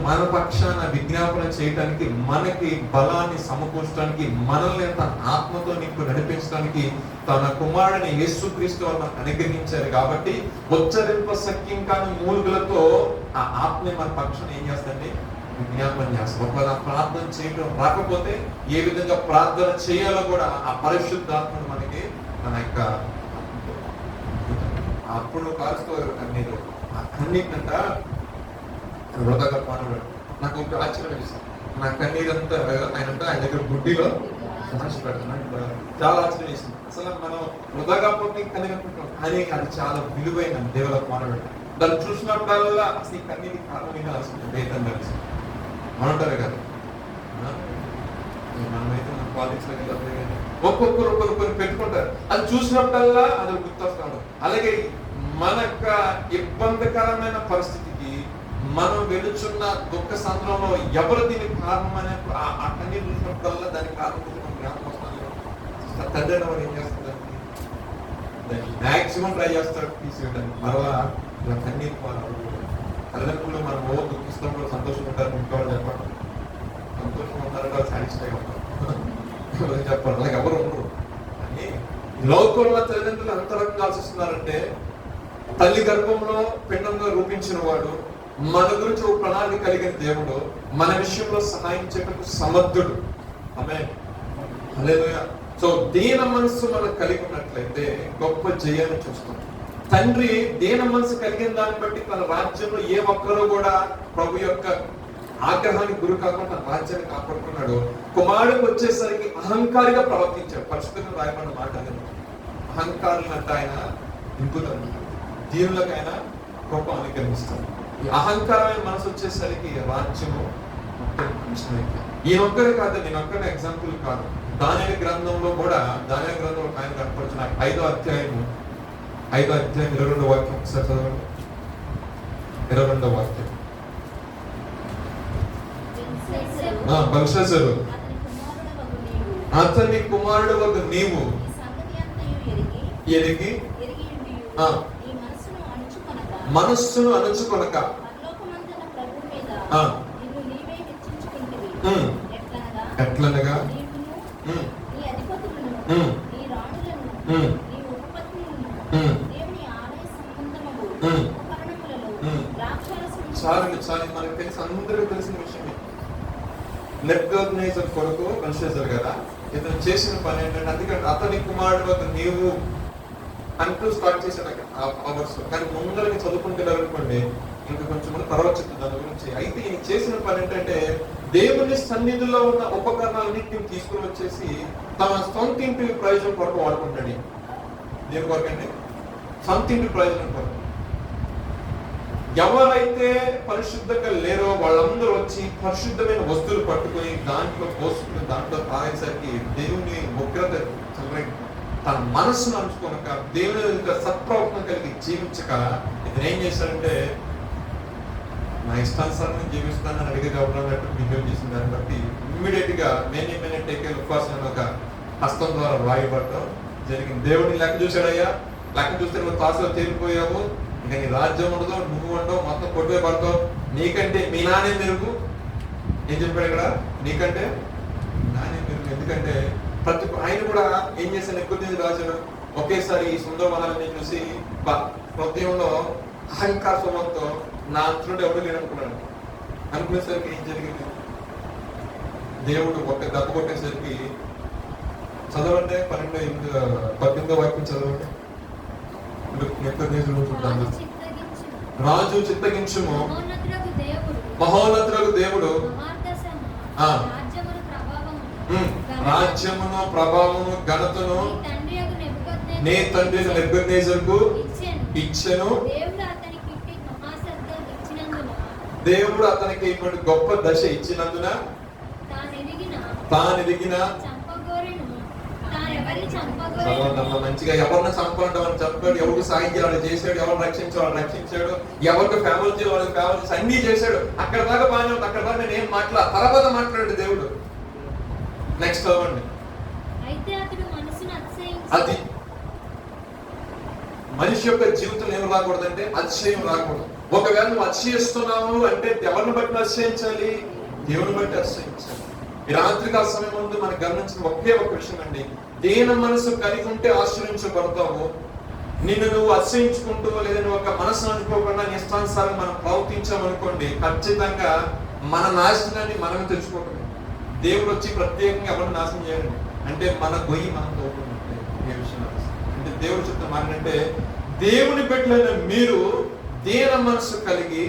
మన పక్షాన విజ్ఞాపన చేయడానికి, మనకి బలాన్ని సమకూర్చడానికి, మనల్ని తన ఆత్మతో నింపు నడిపించడానికి తన కుమారుని యేసుక్రీస్తు మనకు అనుగ్రహించారు. కాబట్టి ఉచ్చరింప సఖ్యం కాని మూలుగులతో ఆ ఆత్మ మన పక్షాన ఏం చేస్తుంది? విజ్ఞాపన చేస్తాం. ఒకవేళ ప్రార్థన చేయడం రాకపోతే ఏ విధంగా ప్రార్థన చేయాలో కూడా ఆ పరిశుద్ధాత్మను మనకి మన యొక్క అప్పుడు కాల్చుకోరు కన్నీరు. ఆ కన్నీటినంట వృధాగా పానడు. నాకు ఒక ఆశ్చర్యం వేసింది. నా కన్నీరంతా ఆయన దగ్గర గుడ్డిలో పెడుతున్నాడు. చాలా ఆశ్చర్యం వేసింది. అసలు మనం వృధాగా పోతే కన్నీరు అనుకుంటాం, కానీ అది చాలా విలువైన దేవుల పానడు. దాన్ని చూసినప్పుడల్లా అసలు ఈ కన్నీటి కారణంగా అసలు వేదం కలిసి అంటారు కదా. మనమైతే మన కాలేజ్లో ఒక్కొక్కరు పెట్టుకుంటారు. అది చూసినప్పుడల్లా అది గుర్తొస్తాడు. అలాగే మన ఇబ్బందికరమైన పరిస్థితికి, మనం వెళుచున్న దుఃఖ సంద్రంలో ఎవరు దీనికి కారణమైన ఆ కన్నీరు చూసినప్పుడల్లా దానికి కారణం జ్ఞాపకం వస్తాను. తండ్రి వారు ఏం చేస్తారు? దాన్ని మ్యాక్సిమం ట్రై చేస్తాడు తీసేయడానికి. మరలా ఇలా కన్నీరు పాలు తల్లిదండ్రులు మనం దుఃఖిస్తాం కూడా సంతోషంగా ఉంటారు. ఇంకోళ్ళు చెప్పండి, సంతోషంగా ఉంటారంటే వాళ్ళు సాటిస్ఫై అవుతారు చెప్పాలి. అలాగే ఎవరు ఉండరు. కానీ లోకంలో తల్లిదండ్రులు ఎంత రకంగా ఆలోచిస్తున్నారంటే, తల్లి గర్భంలో పిండంగా రూపించిన వాడు, మన గురించి ఒక ప్రణాళిక కలిగిన దేవుడు, మన విషయంలో సహాయం చేయటకు సమర్థుడు. ఆమేన్, హల్లెలూయా. సో దీన మనస్సు మనం కలిగి ఉన్నట్లయితే గొప్ప జయాన్ని చూస్తాం. తండ్రి దీన మనసు కలిగిన దాన్ని బట్టి తన రాజ్యంలో ఏ ఒక్కరూ కూడా ప్రభు యొక్క ఆగ్రహానికి గురి కాకుండా తన రాజ్యాన్ని కాపాడుకున్నాడు. కుమారుడికి వచ్చేసరికి అహంకారిగా ప్రవర్తించాడు. పరిశుద్ధంగా రాయబడిన మాట అనేది. అహంకారులంటే ఆయన నింపుతాడు, దీనులకు ఆయన కృప అనుగ్రహిస్తాడు. ఈ అహంకారమైన మనసు వచ్చేసరికి రాజ్యము ఈయనొక్కరే కాదు, నేనొక్కరే ఎగ్జాంపుల్ కాదు. దానియేలు గ్రంథంలో కూడా, దానియేలు గ్రంథంలో ఆయన కనపడుతున్న 5వ అధ్యాయం 22వ వాక్యం ఒకసారి చదవండి. 22వ వాక్యం. బెల్షస్సరు అతని కుమారుడు వగు నీవు ఎరిగి మనస్సును అణుచుకొనక ఎట్లనగా చాలు మనకు తెలిసి అందరికీ తెలిసిన విషయమే. నెబుకద్నెజర్ కొడుకు బెల్షస్సరు కదా, ఇతను చేసిన పని ఏంటంటే, అందుకంటే అతని కుమారుడు వద్ద నీవు అంటూ స్టార్ట్ చేశాడు అవర్స్. కానీ ముందరకి చదువుకుంటున్నారు అనుకోండి, ఇంకా కొంచెం తర్వాత చెప్తుంది దాని గురించి. అయితే ఈయన చేసిన పని ఏంటంటే, దేవుని సన్నిధిలో ఉన్న ఉపకరణాలన్నింటినీ తీసుకుని వచ్చేసి తన సొంత ఇంటి ప్రయోజనం కొరకు వాడుకుంటాడు. దేని కొరకు అంటే? సొంత ఇంటి ప్రయోజనం కొరకు. ఎవరైతే పరిశుద్ధంగా లేరో వాళ్ళందరూ వచ్చి పరిశుద్ధమైన వస్తువులు పట్టుకొని దాంట్లో పోసుకుని దాంట్లో తాగేసరికి దేవుని ఉగ్రత తన మనస్సును అంచుకోనక, దేవుని యొక్క సత్ప్రవర్తన కలిగి జీవించక, ఇతను ఏం చేశాడంటే, నా ఇష్టానుసారం జీవిస్తానని అడిగి కాబట్టి బిహేవ్ చేసిన దాన్ని బట్టి ఇమ్మీడియట్ గా మేనే టేకే ఉపాసన ఒక హస్తం ద్వారా రాయబడటం జరిగింది. దేవుడిని లెక్క చూశాడయ్యా, లెక్క చూస్తే నువ్వు తాసులో తేలిపోయావు, ఇక నీ రాజ్యం ఉండదు, నువ్వు ఉండవు, మొత్తం కొట్టువే పడతావు, నీకంటే మీ నానే మెరుగు. ఏం చెప్పాడు ఇక్కడ? నీకంటే నానే మెరుగు. ఎందుకంటే ఆయన కూడా ఏం చేశాడు? ఎక్కువ రాజు ఒకేసారి ఈ సుందరవనాలని చూసి హృదయంలో అహంకార స్వభావంతో నా అంతుడు ఎవరు లేరు అనుకునేసరికి ఏం జరిగింది? దేవుడు ఒక దెబ్బ కొట్టేసరికి, చదవండి 18వ వాక్యం చదవండి. రాజు చిత్తగించుము, మహోన్నతులకు దేవుడు రాజ్యమును ప్రభావమును ఘనతను నీ తండ్రి నెబుకద్నెజరుకు ఇచ్చెను. దేవుడు అతనికి ఇటువంటి గొప్ప దశ ఇచ్చినందున తానెదిగిన మంచిగా ఎవరిని చంపడం చెప్పాడు, ఎవరికి సాయం చేయాలి చేశాడు, ఎవరు రక్షించాడు రక్షించాడు, ఎవరికి ఫేవర్ చేయాలి వాళ్ళకి ఫేవర్ చేసి అన్ని చేశాడు. అక్కడ దాకా బాగానే ఉంది. అక్కడ దాకా నేను ఏం తర్వాత మాట్లాడాడు దేవుడు. నెక్స్ట్ చదవండి. అది మనిషి యొక్క జీవితం ఏం రాకూడదంటే అతిశయం రాకూడదు. ఒకవేళ నువ్వు అతిశయిస్తున్నావు అంటే ఎవరిని బట్టి అతిశయించాలి? దేవుని బట్టి అతిశయించాలి. ఈ రాత్రికాల సమయం ముందు మనకు గమనించిన ఒకే ఒక విషయం అండి, దీన మనసు కలిగి ఉంటే ఆశ్రయించబడతావు. నిన్ను నువ్వు అతిశయించుకుంటూ లేదా నువ్వు ఒక మనసు అనుకోకుండా ఇష్టానుసారం మనం ప్రవర్తించామనుకోండి, ఖచ్చితంగా మన నాశనాన్ని మనమే తెచ్చుకోవటమే. దేవుడు వచ్చి ప్రత్యేకంగా ఎవరిని నాశనం చేయాలి అంటే మన గొయ్యి మనం తోడుకుంటే ఏ విషయం అంటే దేవుడు చెప్తున్న మాట అంటే, దేవుని బిడ్డలైన మీరు దీన మనసు కలిగి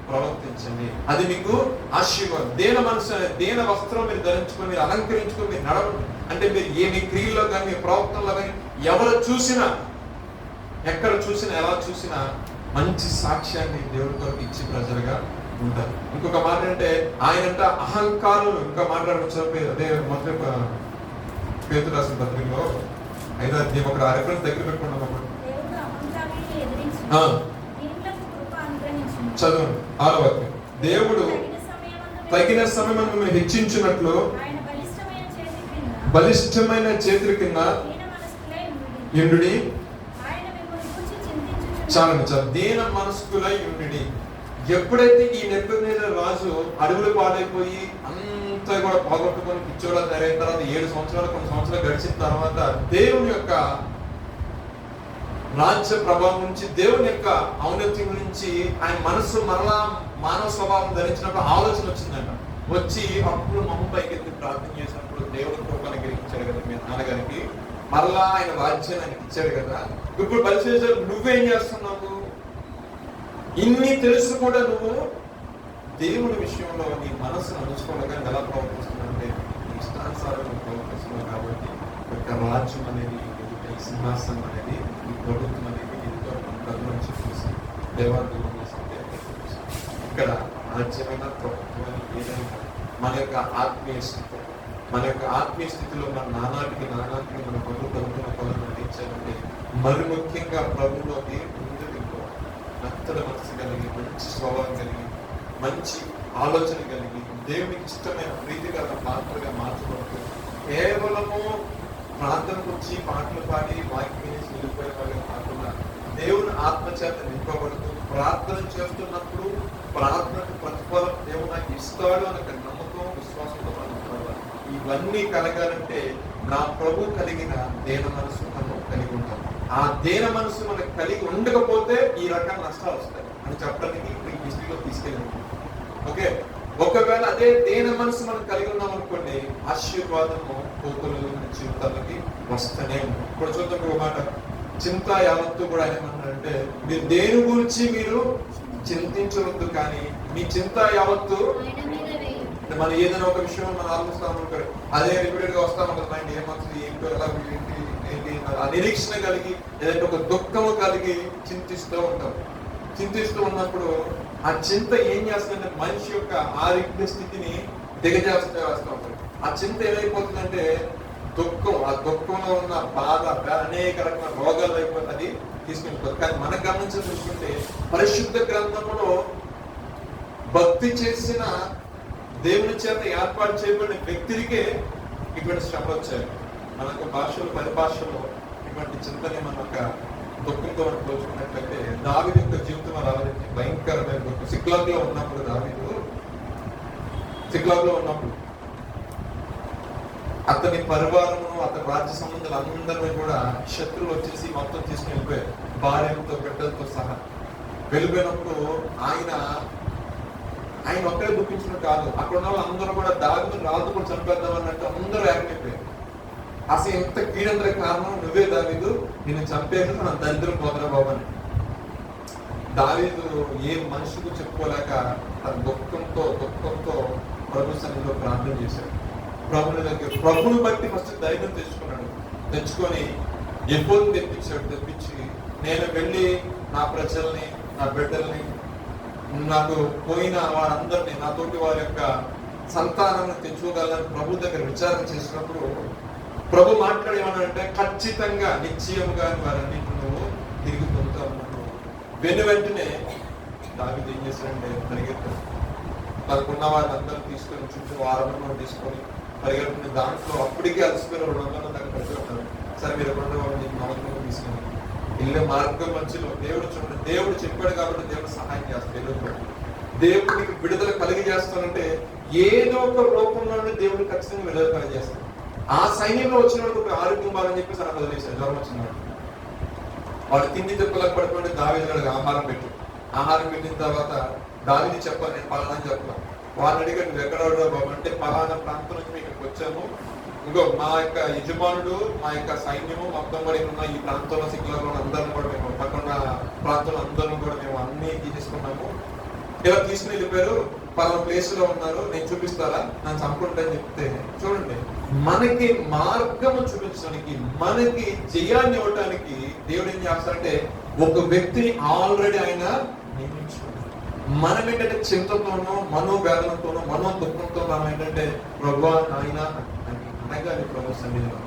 ప్రవర్తించండి, అది మీకు ఆశీర్వాదం. దీన మనసు, దీన వస్త్రం మీరు ధరించుకొని మీరు అలంకరించుకొని మీరు నడవండి అంటే మీరు ఏ మీ క్రియల్లో కానీ మీ ప్రవర్తనలో కానీ ఎవరు చూసినా, ఎక్కడ చూసినా, ఎలా చూసినా మంచి సాక్ష్యాన్ని దేవుడి కొరకు ఇచ్చి ప్రజలుగా ఉంటారు. ఇంకొక మాట అంటే ఆయనంట అహంకారం, ఇంకా మాట్లాడవచ్చు. అదే మొదటి పేతురు రాసిన పత్రికలో 5వ అధ్యాయం ఒక రెఫరెన్స్ దగ్గర పెట్టుకున్నాం. చదువు 6వ అధ్యాయం. దేవుడు తగిన సమయం మిమ్మల్ని హెచ్చించినట్లు బలిష్టమైన చేతుల కింద యుండుడి. చాలండి, చాలు. దీన మనస్కులై యుండుడి. ఎప్పుడైతే ఈ నెబుకద్నెజర్ రాజు అడవులు పాడైపోయి అంతా కూడా పోగొట్టుకొని పిచ్చోడా తయారైన తర్వాత 7 సంవత్సరాలు కొన్ని సంవత్సరాలు గడిచిన తర్వాత దేవుని యొక్క రాజ్య ప్రభావం నుంచి, దేవుని యొక్క ఔన్నత్యం నుంచి ఆయన మనస్సు మరలా మానవ స్వభావం ధరించినప్పుడు ఆలోచన వచ్చిందంట. వచ్చి అప్పుడు మమ్మ పైకెత్తి ప్రార్థన చేసినప్పుడు దేవుడు కృపను గ్రహించాడు కదా మీ నాన్నగారికి, మరలా ఆయన రాజ్యాన్ని ఆయనకి ఇచ్చాడు కదా. ఇప్పుడు బలిచేసారు, నువ్వేం చేస్తున్నావు? ఇన్ని తెలుసు కూడా నువ్వు దేవుని విషయంలో నీ మనసును అనుకోవడం ఎలా ప్రవర్తిస్తున్నావు? ఇష్టానుసారం ప్రవర్తిస్తున్నావు. కాబట్టి ఒక రాజ్యం అనేది, సింహాసనం అనేది, ఈ ప్రభుత్వం అనేది ఎంతో కథలోంచి చూసి దేవాలయం ఇక్కడ రాజ్యమైన ప్రభుత్వం ఏదైనా మన యొక్క ఆత్మీయ స్థితి, మన యొక్క ఆత్మీయ స్థితిలో మన నానాటికి మన ప్రభు ప్రభుత్వం కొలను అందించాలంటే మరి ముఖ్యంగా ప్రభులోకి మెత్తడి మనసు కలిగి, మంచి స్వభావం కలిగి, మంచి ఆలోచన కలిగి, దేవునికి ఇష్టమైన ప్రీతిగా పాత్రగా మార్చబడుతూ కేవలము ప్రార్థనకు వచ్చి పాటలు పాడి వాక్యం వేసి వెళ్ళిపోయే వాళ్ళకి కాకుండా దేవుని ఆత్మచేత నింపబడుతూ ప్రార్థన చేస్తున్నప్పుడు ప్రార్థనకు ప్రతిఫలం దేవుడు నాకు ఇస్తాడు అనే నమ్మకం, విశ్వాసంతో మనం ఇవన్నీ కలగాలంటే నా ప్రభు కలిగిన దేన మనసు మనం కలిగి ఉంటాం. ఆ దేన మనసు మనకు కలిగి ఉండకపోతే ఈ రకం నష్టాలు వస్తాయి అని చెప్పడానికి ఇప్పుడు ఈ హిస్టరీలో తీసుకెళ్ళి. ఓకే, ఒకవేళ అదే దేన మనసు మనం కలిగి ఉన్నాం అనుకోండి, ఆశీర్వాదము కోతులు మన జీవితాలకి వస్తూనే ఉంటాం. ఇప్పుడు చూద్దాం ఒక మాట, చింత యావత్తు కూడా ఆయన ఏమన్నారంటే, మీరు దేని గురించి మీరు చింతించవద్దు, కానీ మీ చింత యావత్తు మనం ఏదైనా ఒక విషయం మనం ఆలోచిస్తాము, అదే రిపీటెడ్ గా వస్తాము కదా మైండ్, ఏమవుతుంది, ఏంటో ఎలా ఏంటి ఆ నిరీక్షణ కలిగి ఏదైతే ఒక దుఃఖము కలిగి చింతిస్తూ ఉంటాం. చింతిస్తూ ఉన్నప్పుడు ఆ చింత ఏం చేస్తుందంటే మనిషి యొక్క ఆరోగ్య స్థితిని దిగజేస్తూ ఉంటుంది. ఆ చింత ఏమైపోతుందంటే దుఃఖం, ఆ దుఃఖంలో ఉన్న బాధ, అనేక రకమైన రోగాలు అయిపోతుంది, అది తీసుకెళ్ళిపోతుంది. కానీ మనకు గమనించి చూసుకుంటే పరిశుద్ధ గ్రంథంలో భక్తి చేసిన దేవుని చేత ఏర్పాటు చేయబడిన వ్యక్తులకే ఇటువంటి శ్రమ వచ్చాయి. మనకు భాషలు, పరిభాషలో ఇటువంటి చింతని మన యొక్క దుఃఖంతో మనం పోల్చుకున్నట్లయితే దావీదు యొక్క జీవితం రావాలంటే భయంకరమైన దుఃఖం. సిక్లాగ్లో ఉన్నప్పుడు అతని పరివారము, అతని రాజ్య సంబంధాలు అందరినీ కూడా శత్రువులు వచ్చేసి మొత్తం తీసుకుని వెళ్ళిపోయారు, భార్యలతో బిడ్డలతో సహా. వెళ్ళిపోయినప్పుడు ఆయన ఒక్కడే దుఃఖించడం కాదు, అక్కడ ఉన్న వాళ్ళు అందరూ కూడా దావీదు రాజు కూడా చంపేద్దాం అన్నట్టు అందరూ ఏకమైపోయారు. అసలు ఎంత కీడందర కారణం నువ్వే దావీదు, నిన్ను చంపేసి మన దరిద్రం పోతరా బాబు అని దావీదు ఏ మనిషికి చెప్పుకోలేక తన దుఃఖంతో ప్రభు సన్నిధిలో ప్రార్థన చేశాడు. ప్రభుని బట్టి ఫస్ట్ ధైర్యం తెచ్చుకొని ఎప్పుడు తెప్పించి నేను వెళ్ళి నా ప్రజల్ని, నా బిడ్డల్ని, నాకు పోయిన వారందరినీ, నాతోటి వారి యొక్క సంతానాన్ని తెచ్చుకోగలని ప్రభు దగ్గర విచారణ చేసినప్పుడు ప్రభు మాట్లాడేమన్నాడంటే, ఖచ్చితంగా నిశ్చయముగా వారన్నింటిని నువ్వు తిరిగి పొందుతావు. వెంటనే దావీదు ఏం చేశాడంటే పరిగెత్తాడు. తనకున్న వారిని తీసుకొని చుట్టూ 600 తీసుకొని పరిగెత్తుకుని దాంట్లో అప్పటికే అలసిపోయిన 200 దగ్గర ప్రజలు ఉన్నారు. సరే మీరు 200 వాళ్ళని నమ్మకంగా తీసుకుని వెళ్ళే మార్గం మధ్యలో దేవుడు చూడండి, దేవుడు చెప్పాడు కాబట్టి దేవుడు సహాయం చేస్తాడు. దేవుడు నీకు విడుదల కలిగి చేస్తానంటే ఏదో ఒక రూపంలో దేవుడు ఖచ్చితంగా విడుదల కలిగి చేస్తాడు. ఆ సైన్యంలో వచ్చిన వాడికి ఒక ఆరోగ్యం బాలని చెప్పేసి అలా వదిలేశాడు. జ్వరం వచ్చినాడు, వాడు తిండి తిప్పలకు పడుకుంటే దావీదు ఆహారం పెట్టిన తర్వాత దావీదు చెప్పాలి, నేను పలానా చెప్పాను. వాళ్ళని అడిగాడు, నువ్వు ఎక్కడ బాబు అంటే పలానా ప్రాంతం నుంచి మేము ఇక్కడికి వచ్చాము, ఇంకో మా యొక్క యజమానుడు మా యొక్క సైన్యము మొత్తం కూడా ఉన్న ఈ ప్రాంతంలో సిక్కులలో అందరిని కూడా మేము పక్కన ప్రాంతంలో అందరం కూడా మేము అన్ని తీసుకున్నాము, ఇలా తీసుకుని వెళ్ళిపోయారు, పలానా ప్లేస్ లో ఉన్నారు, నేను చూపిస్తారా, నన్ను చంపుకుంటా అని చెప్తే చూడండి, మనకి మార్గము చూపించడానికి, మనకి జయాన్ని ఇవ్వటానికి దేవుడు ఏం చేస్తారంటే ఒక వ్యక్తిని ఆల్రెడీ ఆయన నియమించుకున్నాడు. మనం ఏంటంటే చింతతోనో మనోవేదనతోనో దుఃఖంతో మనం ఏంటంటే ప్రభువా నాయన అనగాలి, ప్రభు సన్నిధిలో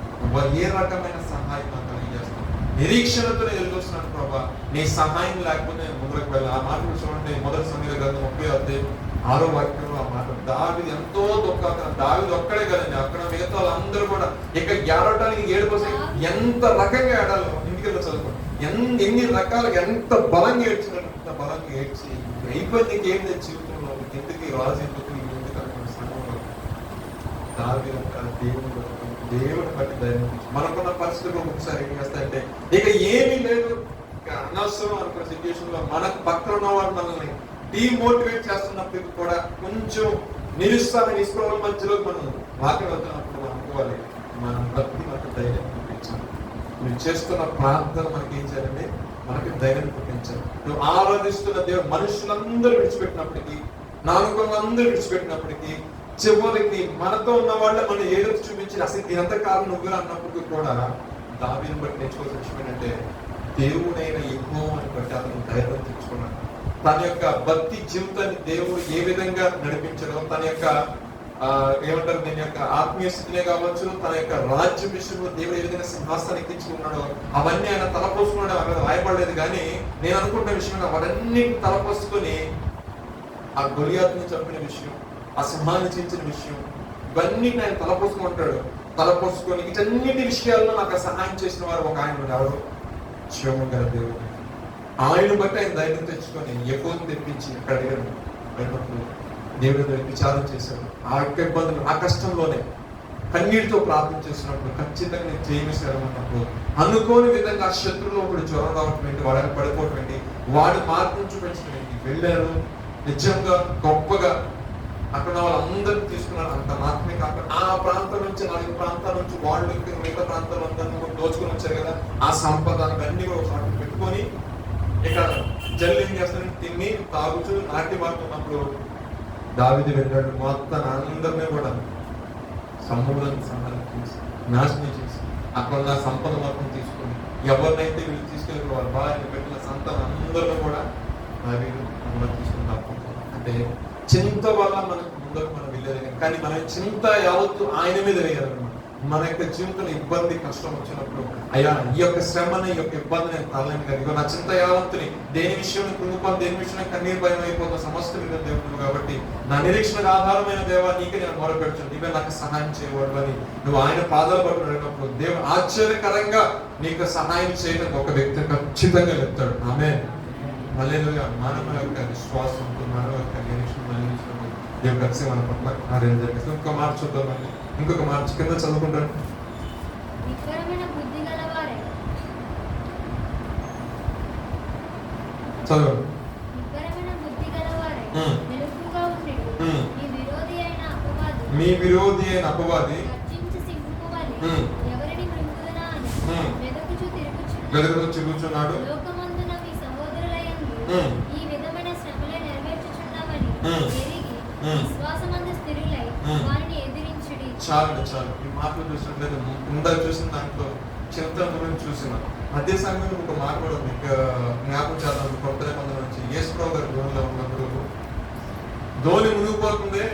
ఏ రకమైన సహాయం నాకు కలిగజేస్తాను, నిరీక్షణతో ఎదురు చూస్తున్నాను ప్రభా, నీ సహాయం లేకపోతే నేను ముందుకు వెళ్ళాలి. ఆ మాటలు చూడండి, మొదటి సమయంలో గ్రంథం 36వ వాక్యంలో ఆ మాట, దావీదు ఎంతో దుఃఖాలు, దావీదు ఒక్కడే కదండి, అక్కడ మిగతా వాళ్ళందరూ కూడా ఇక ఏడవటానికి ఏడుపోసి ఎంత రకంగా ఏడాలో ఇంటికి చదువుకోండి, ఎన్ని రకాలుగా ఎంత బలంగా ఏడ్చినారు, అంత బలంగా ఏడ్చి అయిపోయింది. ఏం లేదు జీవితంలో, ఎందుకు రాజు ఎందుకు సంఘంలో దేవుడు బట్టి ధైర్యం మనకున్న పరిస్థితుల్లో ఒకసారి ఏం చేస్తాయంటే ఇక ఏమీ లేదు, ఇక అనవసరం అనుకున్న సిచ్యువేషన్ లో మనకు పక్కన ఉన్న వాళ్ళు మనల్ని డిమోటివేట్ చేస్తున్నప్పటికీ కూడా కొంచెం నిస్పృహల మధ్యలో మనం వాక్యం వెళ్తున్నప్పుడు మనం అనుకోవాలి, మన భక్తి మనకు ధైర్యం పుట్టించాలి. నువ్వు చేస్తున్న ప్రార్థన మనకి ఏం చేయాలంటే మనకి ధైర్యం పుట్టించాలి. నువ్వు ఆరాధిస్తున్న దేవుడు మనుషులందరూ విడిచిపెట్టినప్పటికీ, నాలుగులందరూ విడిచిపెట్టినప్పటికీ, చివరికి మనతో ఉన్న వాళ్ళే మనం ఏదో చూపించి అసలు దీనంత కాలం నువ్వు అన్నప్పటికీ కూడా దావీదుని బట్టి నేర్చుకోవాల్సిన విషయం ఏంటంటే దేవుడైన యెహోవాని బట్టి అతను ధైర్యం తెచ్చుకున్నాడు. తన యొక్క భక్తి జీవితాన్ని దేవుడు ఏ విధంగా నడిపించడం, తన యొక్క ఏమంటారు దీని యొక్క ఆత్మీయ స్థితినే కావచ్చు, తన యొక్క రాజ్య విషయంలో దేవుడు ఏ విధంగా సింహాసనం ఎక్కించుకున్నాడో అవన్నీ ఆయన తలపోసుకున్నాడు. అక్కడ రాయబడలేదు, కానీ నేను అనుకుంటున్న విషయం అవన్నీ తలపోసుకొని ఆ గొలియాతుని చంపిన విషయం, ఆ సింహాన్ని చించిన విషయం, ఇవన్నీ ఆయన తలపోసుకుంటాడు. తలపోసుకొని వీటన్నిటి విషయాల్లో నాకు సహాయం చేసిన వారు ఒక ఆయన ఎవరు, శివము గల దేవుడు. ఆయన బట్టి ఆయన ధైర్యం తెచ్చుకొని ఎక్కువని తెప్పించి అక్కడ దేవుడి విచారం చేశాడు. ఆ యొక్క ఇబ్బందులు, ఆ కష్టంలోనే కన్నీటితో ప్రార్థన చేసినప్పుడు ఖచ్చితంగా నేను జయమిస్తానన్నప్పుడు అనుకోని విధంగా ఆ శత్రువులో ఒకటి జ్వరం రావటం ఏంటి, వాడిని పడిపోవటం ఏంటి, వాడి మార్గం చూపించడం ఏంటి, వెళ్ళారు నిజంగా గొప్పగా అక్కడ వాళ్ళందరినీ తీసుకున్నారు. అంత మాత్రమే కాకుండా ఆ ప్రాంతం నుంచి 4 ప్రాంతాల నుంచి వాళ్ళు మిగతా ప్రాంతాలు అందరినీ దోచుకుని వచ్చారు కదా, ఆ సంపద అన్ని కూడా ఒకసారి పెట్టుకొని ఇక జల్లు ఏం చేస్తారని తిని తాగుతూ నాటి మారుతున్నప్పుడు దావీదు వెళ్ళాడు. మొత్తం అందరినీ కూడా సమూలం చేసి నాశనం చేసి అక్కడ ఉన్న సంపద మొత్తం తీసుకొని ఎవరినైతే వీళ్ళు తీసుకెళ్ళి వాళ్ళ భార్య పెట్టిన సంతానం అందరూ కూడా దావీదు తీసుకుని తప్పుకుంటారు. అంటే చింత వల్ల మనకు ముందుకు మనం వెళ్ళేది, కానీ మన చింత యావత్తు ఆయన మీద వేయాలన్నమాట. మన యొక్క జీవితంలో ఇబ్బంది కష్టం వచ్చినప్పుడు అయ్యా ఈ యొక్క శ్రమని, ఈ యొక్క ఇబ్బంది నేను తనలేను కదా, నా చింత యావత్తుని దేని విషయం కృంగిపోను, దేని విషయంలో కన్నీరు భయం అయిపోతున్న సమస్త మీద దేవుడు కాబట్టి నా నిరీక్షణకు ఆధారమైన దేవా నీకే నేను మొరపెడుతున్నాను, నీవే నాకు సహాయం చేయవాడు అని నువ్వు ఆయన పాదాలు పట్టుకున్నప్పుడు దేవుడు ఆశ్చర్యకరంగా నీకు సహాయం చేయడానికి ఒక వ్యక్తి ఖచ్చితంగా చెప్తాడు. ఆమేన్. హల్లెలూయా. మానవ యొక్క విశ్వాసంతో, మానవ యొక్క నిరీక్షణ దేవుడు కలిసి మన పట్ల కార్యం జరిగిస్తుంది. ఇంకో మాట చూద్దామండి, ఇంకొక మాట కింద చదువుకుంటాను. చదవండి. మీ విరోధి అయిన అపవాది వెలుగుతూ తిరుగుచున్నాడు, చాలు చాలు. ఈ మాటలు చూసినట్లయితే ముందా చూసిన దాంట్లో చింత గురించి చూసిన అదే సమయంలో ఒక మాట కూడా జ్ఞాపకం చేద్దాం. కొత్త నిబంధన నుంచి యేసుప్రభు గారి ధోనిలో ఉన్నప్పుడు ధోని మునిగిపోతుంది,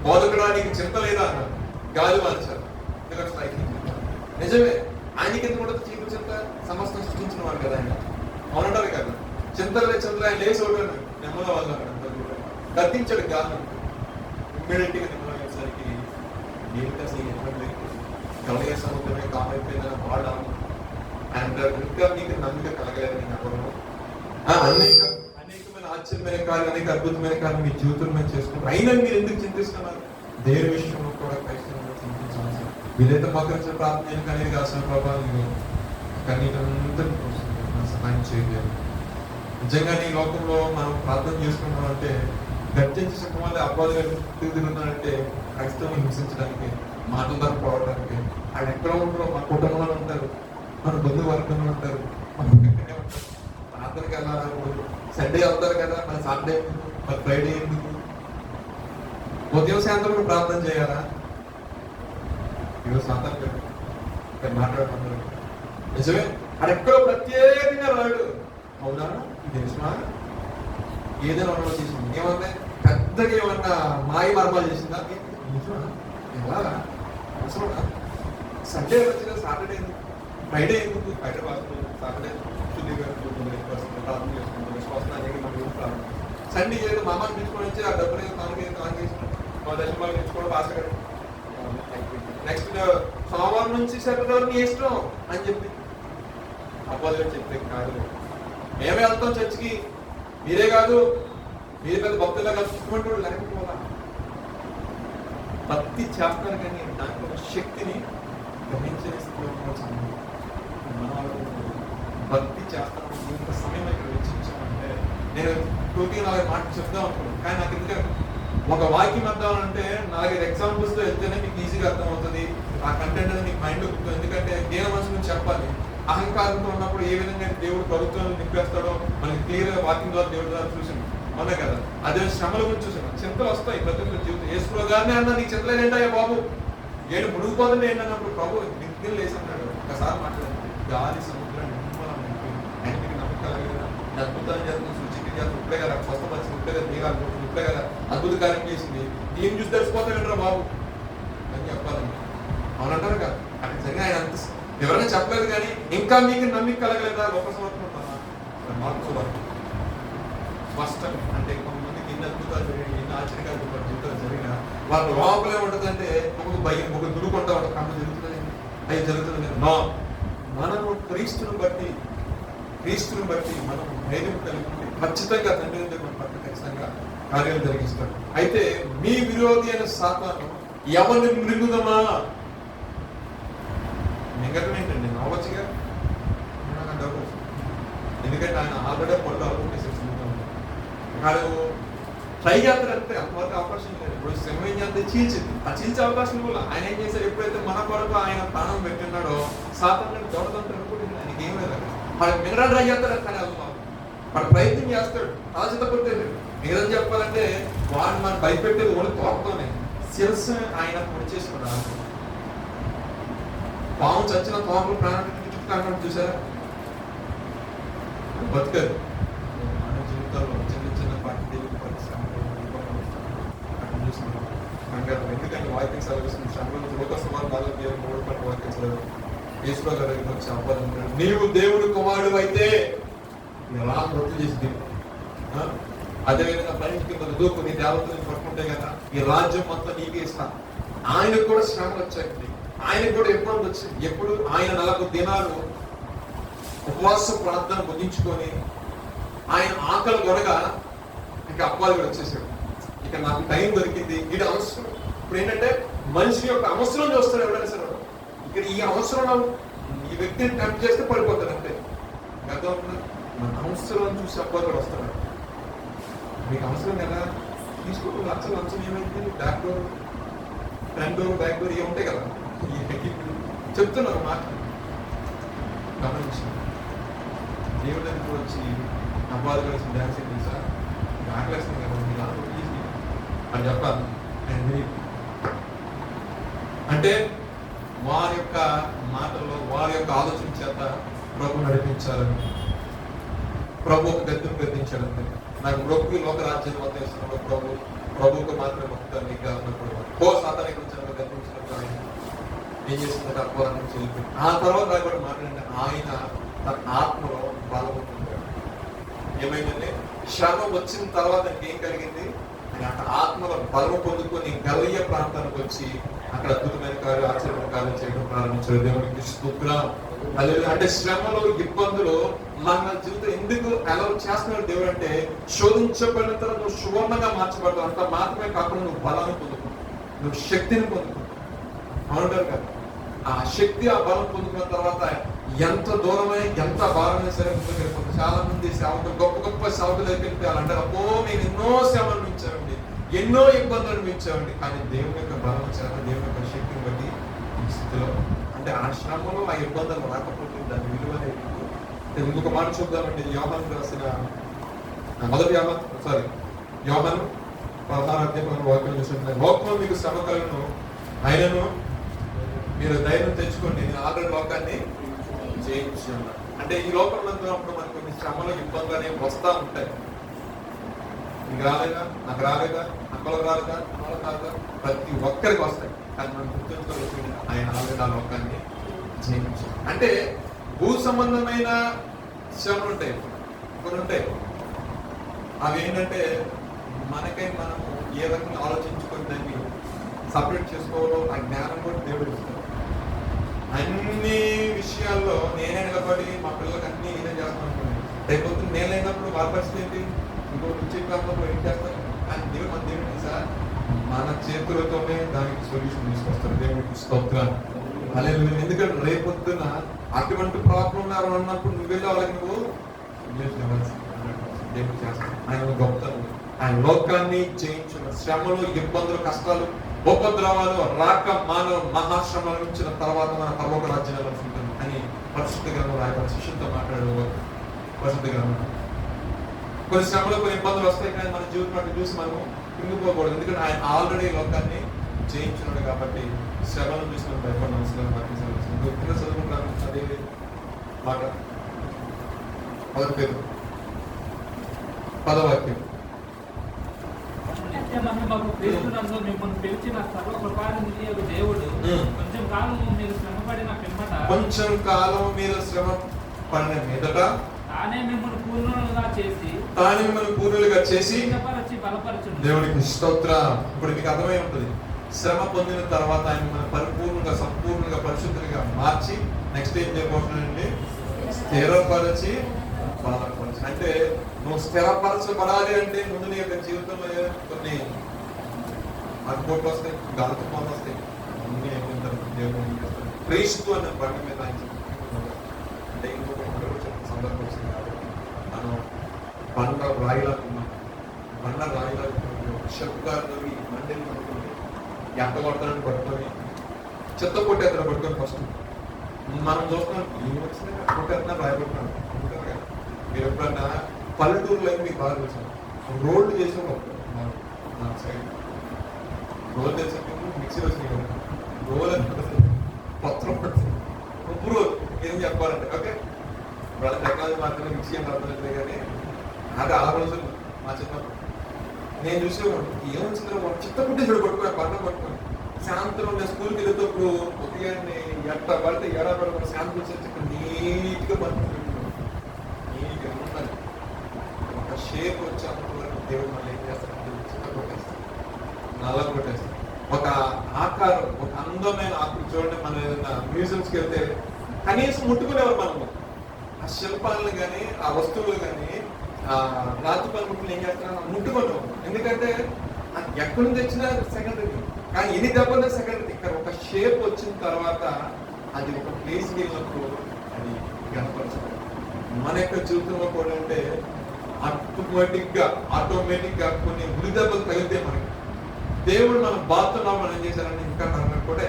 బోధకడానికి చింత లేదా అన్నారు, గాలి మార్చారు. నిజమే, ఆయనకి ఎందుకు కూడా చీపు చింత, సమస్తం సృష్టించిన వాడు కదా ఆయన, అవునంటారు కదా. చింతలే చింతలు ఆయన లేచి ఒకటి నెమ్మల వాళ్ళు గద్దించాడు గాలి. ఇమ్మీడియట్గా నెమ్మల వేసరికి ఏంటి అసలు ఎక్కడ లేదు, గలయ సముద్రమే కామైపోయిందని వాడాము. అండ్ ఇంకా మీకు నమ్మిక కలగలేదని నమ్మడం అనేకమైన ఆశ్చర్యమైన కార్యాలు, అనేక అద్భుతమైన కార్యాలు మీ జీవితంలో మీరు చేసుకుంటారు. అయినా మీరు ఎందుకు చింతిస్తున్నారు? దేవుని విషయంలో కూడా క్రైస్తవులు చింతించాల్సి వీలైతే మోకరించిన ప్రార్థన కనీరు కాసిన ప్రభావం కనీరంతా సహాయం చేయలేదు. నిజంగా ఈ లోకంలో మనం ప్రార్థన చేసుకున్నాం అంటే గర్జించి చెప్పడం వల్ల అబ్బాయిలు తిరుగుతున్నారంటే క్రైస్తవుని హింసించడానికి, మాటల ధర పోవడానికి. వాళ్ళు ఎక్కడ ఉంటారో మన కుటుంబంలో ఉంటారు, మన బంధువు వర్గంలో ఉంటారు, మన ఎక్కడే ఉంటారు. ప్రార్థనకి వెళ్ళాలనుకోరు. సండే అవుతారు కదా, మన సండే మన ఫ్రైడే ఎందుకు? ఉదయం సాయంత్రం ప్రార్థన చేయాలా? ఈరోజు సాయంత్రం మాట్లాడుతున్నారు నిజమే. అది ఎక్కడో ప్రత్యేకంగా రాడు. అవునా? తెలుసుమా? ఏదైనా ఉండడం చేసింది ఏమన్నా పెద్దగా ఏమన్నా మాయ మర్మాలు చేసిందా? ఎలా అవసరమా? సండే వచ్చిన సాటర్డే ఎందుకు, ఫ్రైడే ఎందుకు? ఫ్రైడే సాటర్డే శుద్ధిగా ప్రార్థన చేసుకుంటాం, విశ్వాసం అనేది మనం ప్రార్థన. సండే ఏదో మామాన్ని తీసుకొని వచ్చి ఆ డబ్బులు ఏదో తాను చేసుకుంటాం, మా దశమాలు తెచ్చుకోవడం భాష. నెక్స్ట్ సోమవారం నుంచి సాటర్డే వరకు నీ ఇష్టం అని చెప్పి అబ్బాయిలు చెప్పే కాదు. మేమే వెళ్తాం చర్చికి, మీరే కాదు, మీరే పెద్ద భక్తుల్లో కలుసుకుంటూ లేకపోవాలా? భక్తి చేస్తారు కానీ దాంట్లో శక్తిని గమనించేసుకోవచ్చు. భక్తి చేస్తాను ఇంత సమయం ఇక్కడ వెచ్చించామంటే నేను 2-4 మాటలు చెప్దాం అనుకున్నాను. కానీ నాకు ఎందుకంటే ఒక వాక్యం అర్థాలంటే 4 ఎగ్జాంపుల్స్ తో వెళ్తేనే మీకు ఈజీగా అర్థం అవుతుంది. ఆ కంటెంట్ అనేది మీకు మైండ్ లో ఉంటుంది. ఎందుకంటే దేని మనసు నుంచి చెప్పాలి. అహంకారంతో ఉన్నప్పుడు ఏ విధంగా దేవుడు ప్రభుత్వం నింపేస్తాడో మనకి క్లియర్ గా వాక్యం ద్వారా దేవుడి ద్వారా చూసాను. అవునా కదా? అదే శ్రమల గురించి చూసాను. చింతలు వస్తాయి ప్రతి ఒక్కరి జీవితం. యేసు గారినే అన్నా నీకు చింతలు ఏంటయ్యా బాబు, ఏడు మునిగిపోతుంది ఏంటన్నప్పుడు ప్రభు నిద్ర లేసన్నాడు. ఒకసారి మాట్లాడాను, గాలి సముద్రం ఆయన మీకు నమ్మకాలు అద్భుతాలు చేస్తుంది, సూచికి చేస్తుంది, ఇప్పుడే కదా స్వస్థపరిచింది, ఇప్పుడే కదా నీరు అనుకుంటుంది, ఇప్పుడే కదా అద్భుత కార్యం చేసింది, ఏం చూసి తెలిసిపోతాడంటారా బాబు అని చెప్పాలని అవునంటారు కదా. అక్కడ సరిగా ఆయన అంత ఎవరైనా చెప్పలేదు. కానీ ఇంకా మీకు నమ్మిక కలగలేదా? గొప్ప సమర్థం స్పష్టంగా అంటే కొంతమందికి ఎన్ని అద్భుతాలు జరిగినాయి, ఎన్ని ఆశ్చర్యకాల జీవితాలు జరిగినా వాళ్ళ లోపలే ఉంటుందంటే ఒక భయం, ఒక దురుకుంటా ఉంటుంది. కళ్ళు జరుగుతుంది, అవి జరుగుతుంది. నో, మనము క్రీస్తుని బట్టి మనం ధైర్యం కలిగి ఖచ్చితంగా తండ్రి మన పట్ల ఖచ్చితంగా కార్యాలు జరిగిస్తాడు. అయితే మీ విరోధి అయిన సాతాను ఎవరిని మృంగుదమా మింగటమేంటండి? నవ్వచ్చుగా. ఎందుకంటే ఆయన ఆల్రెడీ పొట్టు అవకాశం వాడు ట్రై చేస్తాడంటే అంతవరకు అవకాశం లేదు. ఇప్పుడు సింహం ఏం చేస్తే చీల్చింది, ఆ చీల్చే అవకాశం కూడా ఆయన ఏం చేశారు? ఎప్పుడైతే మన కొరకు ఆయన ప్రాణం పెట్టినాడో సాతాను దొరదంటే అనుకుంటుంది. ఆయనకి ఏం లేదు. వాడు మిగతా ట్రై చేస్తాడు, కానీ వాడు ప్రయత్నం చేస్తాడు, ఆశతపడతాడు. మిగతా చెప్పాలంటే వాడిని మనం భయపెట్టేది ఓన్లీ తోటతోనే. శిరస్సు ఆయన పొడి చేసుకున్నాడు. పాము చచ్చిన తోటలు ప్రాణం చుట్టుకుంటాడు చూసారా? బతకదు. మన జీవితాల్లో చిన్న చిన్న ఎందుకంటే వాక్యం చదివిస్తుంది. శ్రమలో లోకసమాలు 4:3 వాక్యం చదివి ఈశ్వర గారికి వచ్చి అవ్వాలంటాడు, నీవు దేవుడు కుమారుడు అయితే ఎలా గుర్తు చేసింది. అదేవిధంగా బయటికి మన దూకు నీ దేవతని పట్టుకుంటే కదా ఈ రాజ్యం మొత్తం నీకే ఇస్తా. ఆయనకు కూడా శ్రమలు వచ్చాయండి. ఆయనకు కూడా ఇబ్బంది వచ్చింది. ఎప్పుడు ఆయన 40 దినాలు ఉపవాస ప్రార్థన ముగించుకొని ఆయన ఆకలి కొనగా ఇంకా అప్పాలు కూడా వచ్చేసాడు. ఇక నాకు టైం దొరికింది, ఇది అవసరం. ఇప్పుడు ఏంటంటే మనిషి యొక్క అవసరం చూస్తాడు ఎవరైనా సరే. ఇక్కడ ఈ అవసరం ఈ వ్యక్తిని టెంప్ట్ చేస్తే పడిపోతాడు అంతే. గతంలో మన అవసరం చూసి అబ్బాయి కూడా వస్తాడు. మీకు అవసరం కదా తీసుకుంటుంది. అంచం ఏమైంది? Back door, front door, back door ఇవి ఉంటాయి కదా. చెప్తున్నారు మాట గమనించి దేవుడి దగ్గర వచ్చి అబ్బాయిలు కలిసి డ్యాన్స్ ఏంటి సార్ ఆకలేస్తుంది కదా మీరు ఆలోచించి అని చెప్పాలి. అంటే వారి యొక్క మాటల్లో వారి యొక్క ఆలోచన చేత ప్రభు నడిపించాలని, ప్రభు ఒక గద్దెను గద్దించాలంటే నాకు ప్రభుకి లోక రాజ్యాన్ని మొత్తం ఇస్తున్నప్పుడు ప్రభువుకు మాత్రమే మొత్తాన్ని కాదు సాతానికి వచ్చాను గద్దించినప్పుడు ఆయన ఏం చేస్తుందంటే అక్బరాన్ని చెల్లిపోయింది. ఆ తర్వాత నాకు కూడా మాట్లాడండి, ఆయన తన ఆత్మలో బలపడుతుంటాడు. ఏమైందంటే శ్రమ వచ్చిన తర్వాత ఏం కలిగింది? ఆయన ఆత్మలో బలము పొందుకొని గలయ్య ప్రాంతానికి వచ్చి అక్కడ అద్భుతమైన కార్యాలు, ఆశ్చర్యమైన కార్యాలు చేయడం ప్రారంభించారు. దేవునికి స్తోత్రం. అంటే శ్రమలు ఇబ్బందులు మన జీవితం ఎందుకు అలౌ చేస్తున్నాడు దేవుడు అంటే శోధించబడిన తర్వాత నువ్వు సువర్ణంగా మార్చబడతావు. అంత మాత్రమే కాకుండా నువ్వు బలాన్ని పొందుకుంటావు, నువ్వు శక్తిని పొందుకుంటావు. అవునంటారు కదా, ఆ శక్తి ఆ బలం పొందుకున్న తర్వాత ఎంత దూరమై ఎంత భారమైనా సరే ముందుకెళ్ళిపోతుంది. చాలా మంది సేవకులు గొప్ప గొప్ప సేవకులు దగ్గరికి అంటారు, అబ్బో మేము ఎన్నో సేవలు అనిపించామండి, ఎన్నో ఇబ్బందులు అనిపించామండి. కానీ దేవుని యొక్క బలం చేత దేవుని యొక్క శక్తిని బట్టి ఈ స్థితిలో అంటే ఆ శ్రమలో ఆ ఇబ్బందులు రాకపోతే దాని విలువ అనేది. ఇంకొక మాట చూద్దామండి. యోహాను రాసిన మొదటి యోహాను 16 వాక్యం చూస్తుంటే, లోకంలో మీకు శ్రమ కలుగును, ఆయనను మీరు ధైర్యం తెచ్చుకోండి, నేను ఆల్రెడీ లోకాన్ని జయించి ఉన్నాను. అంటే ఈ లోకంలో ఉన్నప్పుడు మనకు కొన్ని శ్రమలు ఇబ్బందులు అనేవి వస్తూ ఉంటాయి. నీకు రాలేదా, నాకు రాలేదా, అక్కలకు రాలేదా, అమ్మలకు రాలేదా, ప్రతి ఒక్కరికి వస్తాయి. కానీ మనం గుర్తుంచుకోవాల్సింది ఆయన ఆల్రెడీ ఆ లోకాన్ని జయించారు. అంటే భూ సంబంధమైన శ్రమలు ఉంటాయి, కొన్ని ఉంటాయి. అవి ఏంటంటే మనకై మనము ఏ రకంగా ఆలోచించుకొని దాన్ని సపరేట్ చేసుకోవడం ఆ జ్ఞానం కూడా దేవుడు ఇస్తాడు. అన్ని విషయాల్లో నేనే నిలబడి మా పిల్లలకు అన్ని ఇదే చేస్తాను అనుకోండి, రేపు నేను లేనప్పుడు వాళ్ళ పరిస్థితి ఏంటి, ఇంకోటి వచ్చే క్లాస్లో ఏం చేస్తాను. కానీ దేవుడు మన దేవుడిని సార్ మన చేతులతోనే దానికి సొల్యూషన్ తీసుకొస్తారు. దేవుడికి స్తోత్రాలు. హల్లెలూయా. ఎందుకంటే రేపొద్దున అటువంటి ప్రాబ్లం అన్నప్పుడు నువ్వు వెళ్ళి వాళ్ళకి నువ్వు దేవుడు చేస్తాను. ఆయన గొప్పతనం, ఆయన లోకాన్ని జయించిన శ్రమలు ఇబ్బందులు కష్టాలు ఉపద్రవాలు రాక మానవ మహాశ్రమల నుంచి తర్వాత మన పరలోక రాజ్యాలు ఉంటుంది అని పరిశుద్ధ గ్రంథం రాయబడి శిష్యులతో మాట్లాడే పరిశుద్ధ గ్రంథం. కొన్ని శ్రమలు కొన్ని ఇబ్బందులు వస్తాయి, కానీ మన జీవితం చూసి మనము కుంగిపోకూడదు. ఎందుకంటే ఆయన ఆల్రెడీ లోకాన్ని జయించినాడు కాబట్టి శ్రమలను చూసి మనం భయపడిన అవసరం కింద చదువుకుంటాను. అదే మాట మొదటి పేరు 10వ వాక్యం. మిమ్మల్ని పిలిచిన సర్వకృపానిధియగు దేవుడు కొంచెం కాలం మీరు శ్రమ పడిన మీదట తానే మిమ్మల్ని పూర్ణులుగా చేసి బలపరచును. దేవుడికి స్తోత్రం. ఇప్పుడు మీకు అర్థమై ఉంటుంది, శ్రమ పొందిన తర్వాత ఆయన మన పరిపూర్ణంగా సంపూర్ణంగా పరిశుద్ధంగా మార్చి నెక్స్ట్ ఏం చేయబోతున్నాడండి, స్థిరపరచి బలపరచి. అంటే నువ్వు స్థిరపరచబడాలి అంటే ముందు నీ యొక్క జీవితంలో కొన్ని అనుకోట్లు వస్తాయి, గాలితుమాలు వస్తాయి, అన్ని ఏమంటారు దేవుడు చేస్తాడు. క్రీస్తు అనే బండి మీద ఆయన అంటే ఇంకొక సందర్భం వచ్చింది కాబట్టి మనం బండ రాయిలాకున్నాం. బండ రాయిలాకున్నాం శబ్దాన్ని మండిని పట్టుకొని ఎంత కొడతానని పట్టుకొని చెత్త కొట్టేతను పట్టుకొని ఫస్ట్ మనం చూస్తున్నాం ఏం వచ్చింది కొట్టేస్తున్నా రాయబడుతున్నాను. మీరు ఎప్పుడన్నా పల్లెటూరులో మీకు బాగా చూసాను, రోడ్లు చేసాం సైడ్ రోల్ చేసాము, మిక్సీ వచ్చినాయి కదా, రోల్ అని పత్రం పడుతుంది ఉప్పు రోల్ ఏం చెప్పాలంటే. ఓకే, వాళ్ళ టెక్నాలజీ మాత్రమే మిక్సీ అని అర్థం కానీ అది ఆ రోజులు మా చిన్నప్పుడు నేను చూసేవాడు ఏమొచ్చిందో చిత్త పుట్టి చూడ పట్టుకుని పంట పట్టుకొని సాయంత్రం నేను స్కూల్కి వెళ్ళేటప్పుడు ఉదయాన్నే ఎట్ట పడితే ఎడా పడుకుని సాయంత్రం వచ్చి నీట్గా పడుతుంది, నీట్గా ఉండాలి. ఒక షేప్ వచ్చి అనుకున్నాను దేవుడు మళ్ళీ ఏం చేస్తాడు, చిత్త కొట్టేస్తాడు, నల్ల కొట్టేస్తాడు. ఒక ఆకారం, ఒక అందమైన ఆకృతి చూడండి. మనం ఏదైనా మ్యూజియంస్కి వెళ్తే కనీసం ముట్టుకునేవారు మనము ఆ శిల్పాలను కానీ ఆ వస్తువులు కానీ ఆ రాతి పనులు ఏం చేస్తున్నా ముట్టుకుంటాం. ఎందుకంటే ఎక్కడి నుంచి వచ్చినా సెకండరీ, కానీ ఎన్ని దెబ్బలు సెకండరీ. ఇక్కడ ఒక షేప్ వచ్చిన తర్వాత అది ఒక ప్లేస్కి వెళ్ళినప్పుడు అది కనపరచదు. మన యొక్క జీవితంలో కూడా అంటే ఆటోమేటిక్ గా కొన్ని ఉరి దెబ్బలు తగిలితే మనకి దేవుడు మనం బాధతో మనం ఏం చేశారని ఇంకా కూడా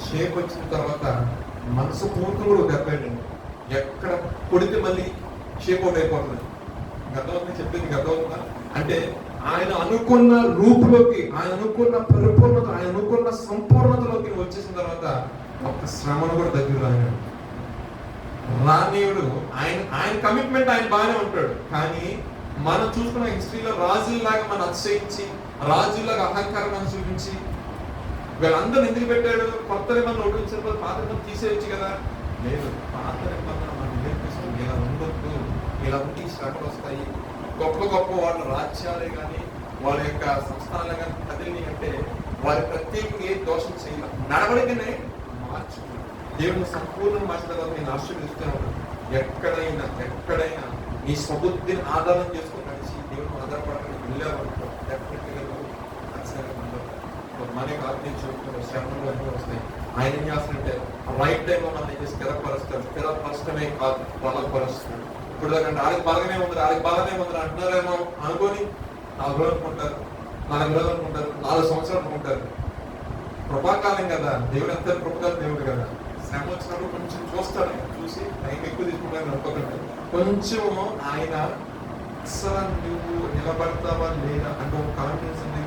షేప్ వచ్చిన తర్వాత మనసు పూర్తి కూడా దెబ్బండి. ఎక్కడ కొడితే మళ్ళీ షేప్ అవుట్ అయిపోతుంది. గతవుతుంది చెప్పింది గతవుతుందా అంటే ఆయన అనుకున్న రూపులోకి, ఆయన అనుకున్న పరిపూర్ణత, ఆయన అనుకున్న సంపూర్ణతలోకి వచ్చేసిన తర్వాత ఒక శ్రమను కూడా దగ్గర రానీయుడు. ఆయన కమిట్మెంట్ ఆయన బాగానే ఉంటాడు. కానీ మనం చూసుకున్న హిస్టరీలో రాజుల్లాగా మనం అతిశయించి, రాజుల్లాగా అహంకారం చూపించి వీళ్ళందరూ ఎందుకు పెట్టాడు? కొత్త నిబంధన ఒకటి పాత నిబంధన తీసేయచ్చు కదా. లేదు, పాత నిబంధన మనం నేర్పిస్తుంది. ఇలా ఉండొద్దు, ఇలా ఉండి శ్రమలు వస్తాయి. గొప్ప గొప్ప వాళ్ళ రాజ్యాలే కానీ వాళ్ళ యొక్క సంస్థానాలే కానీ కదిలిని అంటే వారి ప్రత్యేకంగా ఏ దోషం చేయాలి, నడవడికనే మార్చుకున్నాను. దేవుని సంపూర్ణ మార్చిన తర్వాత నేను ఆశీర్వదిస్తున్నాను. ఎక్కడైనా నీ స్వబుద్ధిని ఆధారం చేసుకుని నడిచి దేవుని ఆధారపడకుండా వెళ్ళావనుకో, డెఫినెట్గా మనకి ఆత్మీయ శ్రమలు అన్నీ వస్తాయి. ఆయన ఏం చేస్తాడంటే రైట్ టైంలో మనం స్థిరపరుస్తాడు. స్థిరపరచడమే కాదు, బలపరుస్తాడు. ఇప్పుడు దాకంటే ఆడికి బలమే ఉంది అంటున్నారేమో అనుకొని 4 రోజులు అనుకుంటారు, 4 రోజులు అనుకుంటారు, 4 సంవత్సరాలు అనుకుంటారు. కృపాకాలం కదా, దేవుడు ఎంత కృపకాలం దేవుడు కదా. శ్రమ వచ్చినప్పుడు కొంచెం చూస్తాడు, చూసి టైం ఎక్కువ తీసుకుంటాను అనుకోకండి. కొంచెం ఆయన అసలు నువ్వు నిలబడతావా లేదా అంటే ఒక కాన్ఫిడెన్స్ ఉంది.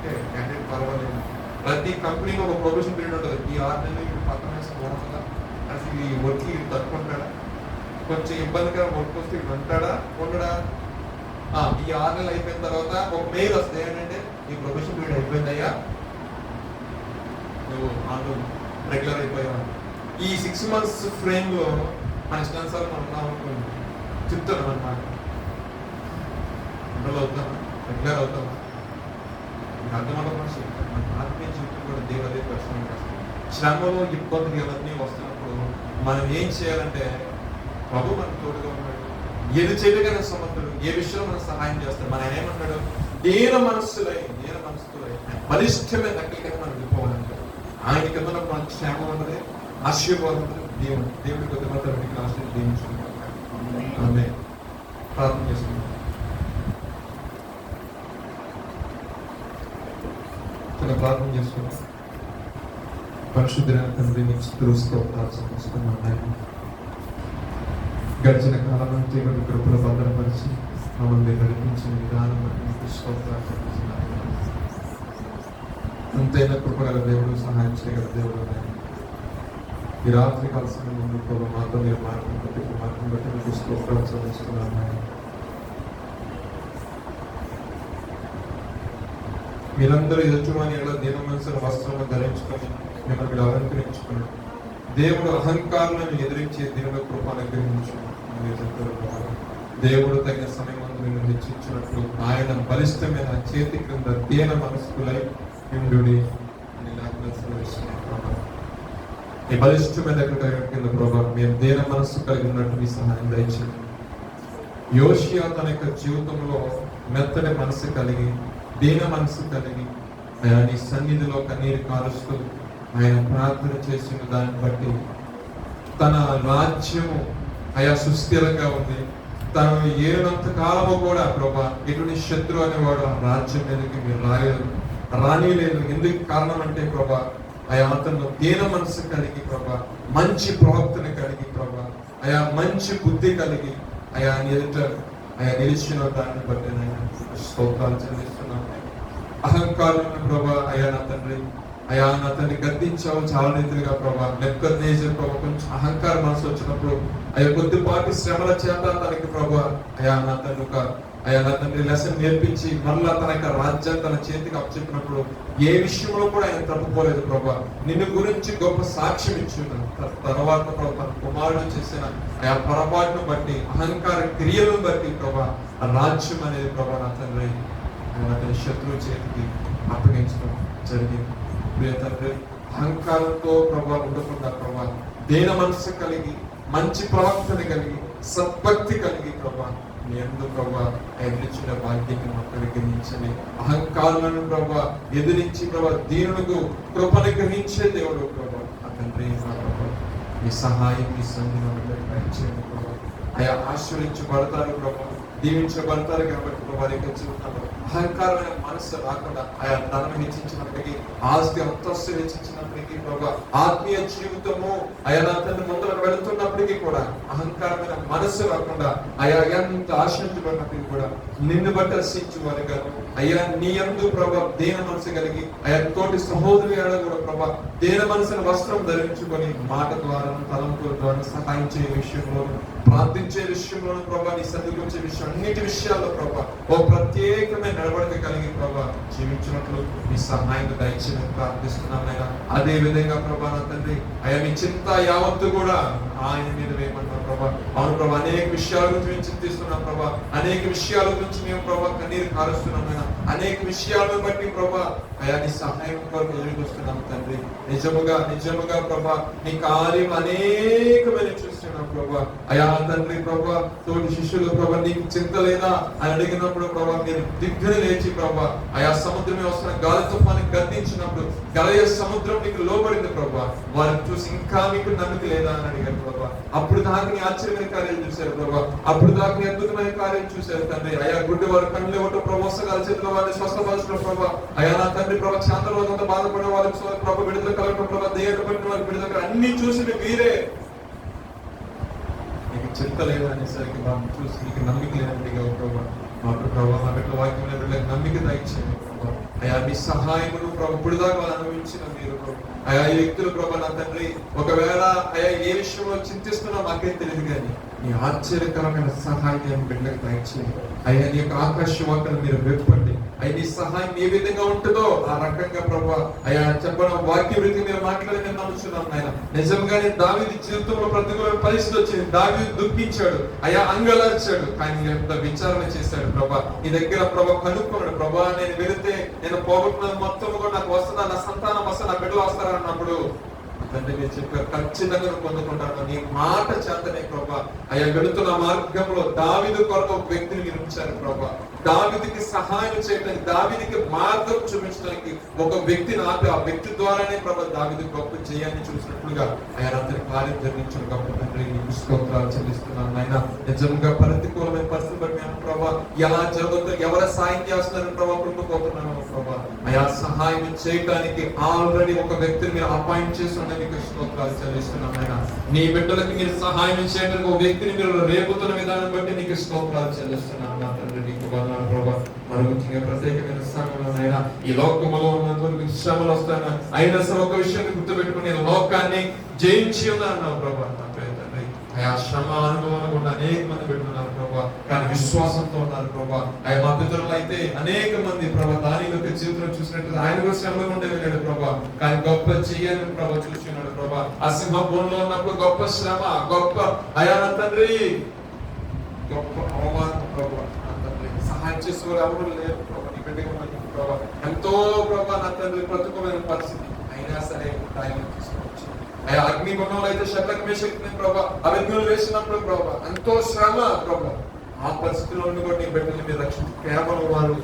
క్యాండిడేట్ పర్వాలేదు. ప్రతి కంపెనీలో ఒక ప్రొఫెషన్ పీరియడ్ ఉంటుంది. ఈ 6 నెలలు పక్కన వేసుకుంటా అసలు ఈ వర్క్ తట్టుకుంటాడా, కొంచెం ఇబ్బందికర వర్క్ వస్తే ఉంటాడా ఉండడా. ఈ 6 నెలలు అయిపోయిన తర్వాత ఒక మెయిల్ వస్తుంది ఏంటంటే ఈ ప్రొఫెషన్ పీరియడ్ అయిపోయిందయ్యా, నువ్వు రెగ్యులర్ అయిపోయావు. ఈ 6 months ఫ్రేమ్ లో మన ఇష్టానుసారం మనం ఉన్నాం అనుకోండి, చెప్తాను అన్నమాట. అవుతామా, రెగ్యులర్ అవుతామా, అర్థమవుతాం. మనిషి మన ఆత్మీయ జీవితం కూడా దేవుడే ప్రశ్న. శ్రమలో ఇబ్బందులు ఇవన్నీ వస్తున్నప్పుడు మనం ఏం చేయాలంటే, ప్రభు మనకు తోడుగా ఉన్నాడు, ఏది చేయగలిగిన సమర్థుడు, ఏ విషయంలో మనకు సహాయం చేస్తాడు. మన ఆయన ఏమంటాడు, దీన మనస్సులై బలిష్టమైన దగ్గరికి మనం వెళ్ళిపోవాలంటాడు. ఆయన కింద మనకు క్షేమం ఉన్నది, ఆశీర్వాదం ఉన్నది. దేవుడి కొద్దిమంది ఆశీర్వదించుకుంటాం. ఆమె ప్రార్థన చేసుకుంటాం. ప్రార్థన చేసుకుంటాం. పరిశుద్ధమైన తండ్రి, నీకు స్తోత్రాలు సమర్పిస్తున్నాను. గడిచిన కాలం నుంచి మన కృపలో భద్రపరిచి మమ్మల్ని నడిపించిన విధానం బట్టి నీకు స్తోత్రాలు సమర్పిస్తున్నాను. అంతైనా కృపగల దేవుడు, సహాయం చేయగల దేవుడు. ఈ రాత్రి కాల్సిన ముందు మాతో మీరు మార్గం బట్టి నీకు స్తోత్రాలు సమర్పిస్తున్నాను. మీరందరూ యజమాని దీన మనసుల వస్త్రాలను ధరించుకొని మిమ్మల్ని అలంకరించుకుని దేవుడు అహంకారాలను ఎదిరించే దేవుడు కృప అనుగ్రహించు. దేవుడు తగిన సమయం నిన్ను హెచ్చించినట్లు ఆయన బలిష్టమైన చేతి క్రింద దీన మనస్కులై నిండుడి. ఈ బలిష్టమైన కింద ప్రభావం మేము దీన మనస్సు కలిగి ఉన్నట్టు మీ సహాయం దయచేయండి. యోషియా తన యొక్క జీవితంలో మెత్తని మనసు కలిగి, దీన మనసు కలిగి ఆయన నీ సన్నిధిలో కన్నీరు కారుస్తూ ఆయన ప్రార్థన చేసిన దాన్ని బట్టి తన రాజ్యము ఆయా సుస్థిరంగా ఉంది. తను ఏనంత కాలము కూడా ప్రభా ఎటువంటి శత్రు అనేవాడు ఆ రాజ్యం మీదకి మీరు రానిలేదు. ఎందుకు కారణం అంటే ప్రభా ఆయా అతను దీన మనసు కలిగి ప్రభా మంచి ప్రవక్తన కలిగి ప్రభా ఆయా మంచి బుద్ధి కలిగి ఆయా ఎదుట ఆయా నిలిచిన దాన్ని బట్టి నేను స్తోత్రాలు చెల్లిస్తున్నాను. అహంకారం ప్రభా అయా నా తండ్రి గద్దించావు చాలా రీతిగా ప్రభా. నెబుకద్నెజర్ ప్రభా కొంచెం అహంకార మనసు వచ్చినప్పుడు అయ్యా కొద్దిపాటి శ్రమల చేత తనకి ప్రభా అయా నా తండ్రి లెసన్ నేర్పించి మళ్ళా తన యొక్క రాజ్యాన్ని తన చేతికి అప్పచెప్పినప్పుడు ఏ విషయంలో కూడా ఆయన తప్పుకోలేదు ప్రభా. నిన్ను గురించి గొప్ప సాక్ష్యం ఇచ్చున్నాను. తర్వాత ప్రభా తన కుమారుడు చేసిన ఆయా పొరపాటును బట్టి, అహంకార క్రియలను బట్టి ప్రభా రాజ్యం అనేది ప్రభా నా తండ్రి అతని శత్రువు చేతికి అప్పగించడం జరిగింది. ప్రియ తండ్రి, అహంకారంతో ప్రభా ఉండకుండా ప్రభా దీన మనసు కలిగి, మంచి ప్రవర్తన కలిగి, సద్భక్తి కలిగి ప్రభా మీ ఎందు ప్రభా ఎదిరించిన భాగ్యాన్ని మాకు అనుగ్రహించండి. అహంకారులను ప్రభా ఎదిరించి ప్రభా దీనులకు కృపను గ్రహించే దేవుడు ప్రభా తండ్రి మీ సహాయం మీ సన్నిధిని ప్రభా ఆయా ఆశ్రయించబడతారు ప్రభా, దీవించబడతారు కాబట్టి ప్రభా అహంకారమైన మనసు రాకుండా ఆయా ధనం హెచ్చించినప్పటికీ, ఆస్తి అంతస్తు హెచ్చించినప్పటికీ ప్రభా ఆత్మీయ జీవితము ఆయా తండ్రి ముందుకు వెళుతున్నప్పటికీ కూడా అహంకారమైన మనసు రాకుండా ఆయా ఎంత ఆశ్రయించబడినప్పటికీ కూడా నిన్ను బట్టి రక్షించేవారు గాను అయ్యా నీ యందు ప్రభా దీన మనసు కలిగి ఆయా తోటి సహోదరి కూడా ప్రభా దీన మనసుని వస్త్రం ధరించుకొని మాట ద్వారా, తలంపుల ద్వారా సహాయం చేయ విషయంలో, ప్రార్థించే విషయంలోనూ ప్రభా నీ సన్నిధికి వచ్చే విషయం అన్నిటి విషయాల్లో ప్రభా ఓ ప్రత్యేకమైన నడవడిక కలిగి ప్రభా జీవించినట్లు మీ సహాయం దయచేసి ప్రార్థిస్తున్నాను. అదే విధంగా ప్రభా నా తండ్రి అయ్యా మీ చింత యావత్తు కూడా ఆయన మీద వేయమంటారు ప్రభా. అవును ప్రభా, అనేక విషయాల గురించి మేము చింతిస్తున్నాం ప్రభా. అనేక విషయాల గురించి మేము ప్రభా కన్నీరు కారుస్తున్నాం నాయన. అనేక విషయాలను బట్టి ప్రభా అయా నీ సహాయం కొరకు ఎదురు వస్తున్నాం తండ్రి. నిజముగా ప్రభా నీ కార్యం అనేకమైన చూస్తున్నాం ప్రభా. అయా తండ్రి ప్రభా, తోటి శిష్యులు ప్రభా నీకు చింత లేదా అని అడిగినప్పుడు ప్రభా మీరు దిగ్గున లేచి ప్రభా అయా సముద్రమే వస్తున్న గాలి తుఫాన్ని గద్దించినప్పుడు గలయ సముద్రం నీకు లోబడింది ప్రభా. వారిని చూసి ఇంకా మీకు నమ్మకం లేదా అని అడిగారు ప్రభా. అప్పుడు దాకా నీ ఆశ్చర్యమైన కార్యాలు చూశారు ప్రభా. అప్పుడు దాకా నీ అద్భుతమైన కార్యాలు చూశారు తండ్రి. అయా గుడ్డి వారు కళ్ళు ఇవ్వటం ప్రభా, మోసగాల చేతుల వారిని స్వస్థపరచడం ప్రభా. అయా నా తండ్రి ప్రభా, చాంద్రలోకంతో బాధపడే వాళ్ళకి ప్రభా విడుదల కలగడం ప్రభా, దయ్యాలు పట్టిన వారికి విడుదల అన్ని చూసి మీరే నీకు చింత లేదా అనేసరికి వారిని చూసి నీకు నమ్మిక లేనట్టుగా ప్రభా. మాకు ప్రభావ మా బిడ్డల వాక్యం బిడ్డలకు నమ్మిక దయచేయండి ప్రభా. అయా మీ సహాయమును ప్రభు ఇప్పుడు దాకా వాళ్ళు అనుభవించిన మీరు ప్రభు. అయా ఈ వ్యక్తులు ప్రభా నా తండ్రి ఒకవేళ అయా ఏ విషయంలో చింతిస్తున్నా మాకేం తెలియదు కానీ నీ ఆశ్చర్యకరమైన సహాయం బిడ్డలకు దయచేయండి. అయ్యా నీ యొక్క ఆకాశ వాక్యం మీరు వెప్పండి. అయ్యా నీ సహాయం ఏ విధంగా ఉంటుందో ఆ రకంగా ప్రభా అయా చెప్పడం వాక్య వృత్తి మీరు మాట్లాడి నేను నమ్ముతున్నాం నాయన. నిజంగానే దావీదు జీవితంలో ప్రతికూల పరిస్థితి వచ్చింది. దావీదు దుఃఖించాడు, అయా అంగలార్చాడు, కానీ ఎంత విచారణ చేశాడు ప్రభా. నీ దగ్గర ప్రభా కనుక్కున్నాడు ప్రభా, నేను వెళితే నేను పోగొట్టిన మొత్తం కూడా నాకు వస్తుందా, నా సంతానం వస్తా, నా బిడ్డలు వస్తారా అన్నప్పుడు తండ్రి మీరు చెప్పారు ఖచ్చితంగా పొందుకుంటాను నీ మాట చేతనే ప్రభా. అయ్యా వెళుతున్న మార్గంలో దావీదు కొరకు ఒక వ్యక్తిని మీరు ఉంచారు ప్రభా. దావీదుకి సహాయం చేయడానికి, దావీదుకి మార్గం చూపించడానికి ఒక వ్యక్తిని ఆపి ఆ వ్యక్తి ద్వారానే ప్రభా దావీదు గొప్ప చేయాలని చూసినట్లుగా ఆయన అతని కార్యం జరిగించిన గొప్ప తండ్రి నీకు స్తోత్రాలు చెల్లిస్తున్నాను నాయన. నిజంగా ప్రతికూలమైన పరిస్థితి బట్టి మేము ప్రభా ఎలా జరుగుతుందో ఎవరు సాయం చేస్తున్నారని ప్రభా కృపపోతున్నాను ప్రభా. అయా సహాయం చేయడానికి ఆల్రెడీ ఒక వ్యక్తిని మీరు అపాయింట్ చేస్తున్న మీకు స్తోత్రాలు చెల్లిస్తున్నాను నాయన. నీ బిడ్డలకు మీరు సహాయం చేయడానికి ఒక వ్యక్తిని మీరు రేపుతున్న విధానం బట్టి నీకు స్తోత్రాలు చెల్లిస్తున్నాను నా తండ్రి. నీకు వందనాలు ప్రభా. మరి ముఖ్యంగా ప్రత్యేకమైన సమయంలోనైనా ఈ లోకములో ఉన్నందుకు శ్రమలు వస్తాను అయినా సరే ఒక విషయాన్ని గుర్తుపెట్టుకుని లోకాన్ని జయించి ఉన్నాను ప్రభా. అయా శ్రమ అనుభవం కూడా అనేక మంది పెట్టుకున్నారు ప్రభా, కానీ విశ్వాసంతో ఉన్నారు ప్రభా. అయ్యా మా పితరులు అయితే అనేక మంది ప్రభా దాని యొక్క జీవితంలో చూసినట్టు ఆయన కూడా శ్రమ ఉండే వెళ్ళాడు ప్రభా, కానీ గొప్ప చెయ్యని ప్రభా చూస్తున్నాడు ప్రభా. ఆ సింహభూమిలో ఉన్నప్పుడు గొప్ప శ్రమ, గొప్ప అయా తండ్రి గొప్ప అవమానం ప్రభా. సహాయం చేసేవారు ఎవరు లేరు ప్రభా. నీ బిడ్డగా ప్రభా ఎంతో ప్రభా నా తండ్రి ప్రతికూలమైన పరిస్థితి అయినా సరే ఆయన తీసుకోవచ్చు. అయ్యా అగ్ని గుణంలో అయితే శబ్దకు మేషక్ని ప్రభా అగ్నిలో వేసినప్పుడు ప్రభా ఎంతో శ్రమ ప్రభా. ఆ పరిస్థితిలో కూడా నీ బిడ్డని మీరు రక్షించి కేవలం వారు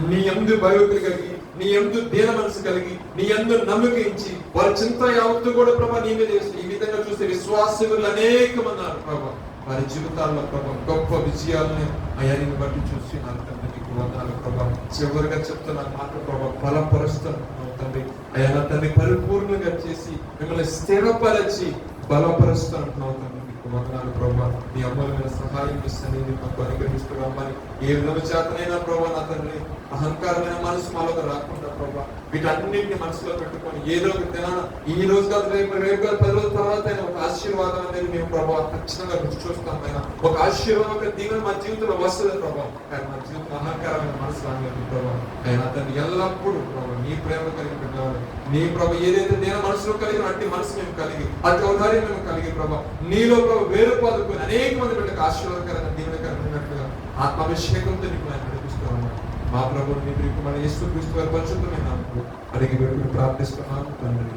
నీ యందు భయభక్తులు కలిగి, నీ యందు దీన మనసు కలిగి, నీ యందు నమ్మకించి వారి చింత యావత్తు కూడా ప్రభా నీ మీద చేసి ఈ విధంగా చూస్తే విశ్వాసకులు అనేక మంది ప్రభా వారి జీవితాల్లో ప్రభా గొప్ప విజయాలని అయ్యాన్ని బట్టి చూసి నా తండ్రి నీకు వందనాలు ప్రభా. చివరిగా చెప్తున్నా మాట ప్రభా బలపరుస్తున్నాను తండ్రి. అయ్యా నా తండ్రి పరిపూర్ణంగా చేసి మిమ్మల్ని స్థిరపరచి బలపరుస్తున్నాను తండ్రి. నీకు వందనాలు ప్రభా. నీ అమూల్యమైన సహాయం ఇస్తాను మాకు అనుగ్రహిస్తున్నామని ఏ విధంగా చేతనైనా ప్రభా నా తండ్రి అహంకారమైన మనసు మాలోకి రాకుండా ప్రభా వీటన్నింటినీ మనసులో పెట్టుకొని ఏదో ఒక దినాన ఈ రోజు కాదు రేపు కాదు 10 రోజుల తర్వాత ఒక ఆశీర్వాదం అనేది మేము ప్రభావ ఖచ్చితంగా రుచి చూస్తాం. అయినా ఒక ఆశీర్వాదం ఒక దీవెన మా జీవితంలో వస్తుంది ప్రభావ, కానీ మా జీవితం అహంకారమైన మనసు రాలేదు ప్రభావ. అయినా అతన్ని ఎల్లప్పుడూ ప్రభావ నీ ప్రేమ కలిగి పెట్టాలి. నీ ప్రభావ ఏదైతే నేను మనసులో కలిగిన అట్టి మనసు మేము కలిగి అటు ఔదార్యం మేము కలిగి ప్రభావ నీలో ప్రభావ వేరు పాదుకొని అనేక మంది బిడ్డకు ఆశీర్వాదకరంగా దీవెనకరమైనట్లుగా ఆత్మాభిషేకంతో నీకు నేను నడిపిస్తున్నాను. మా ప్రభువు నీ ప్రియకుమారుడు యేసు క్రీస్తు వారి పరిశుద్ధమైన నామములో అడిగి వేడుకొని ప్రార్థిస్తున్నాను తండ్రి.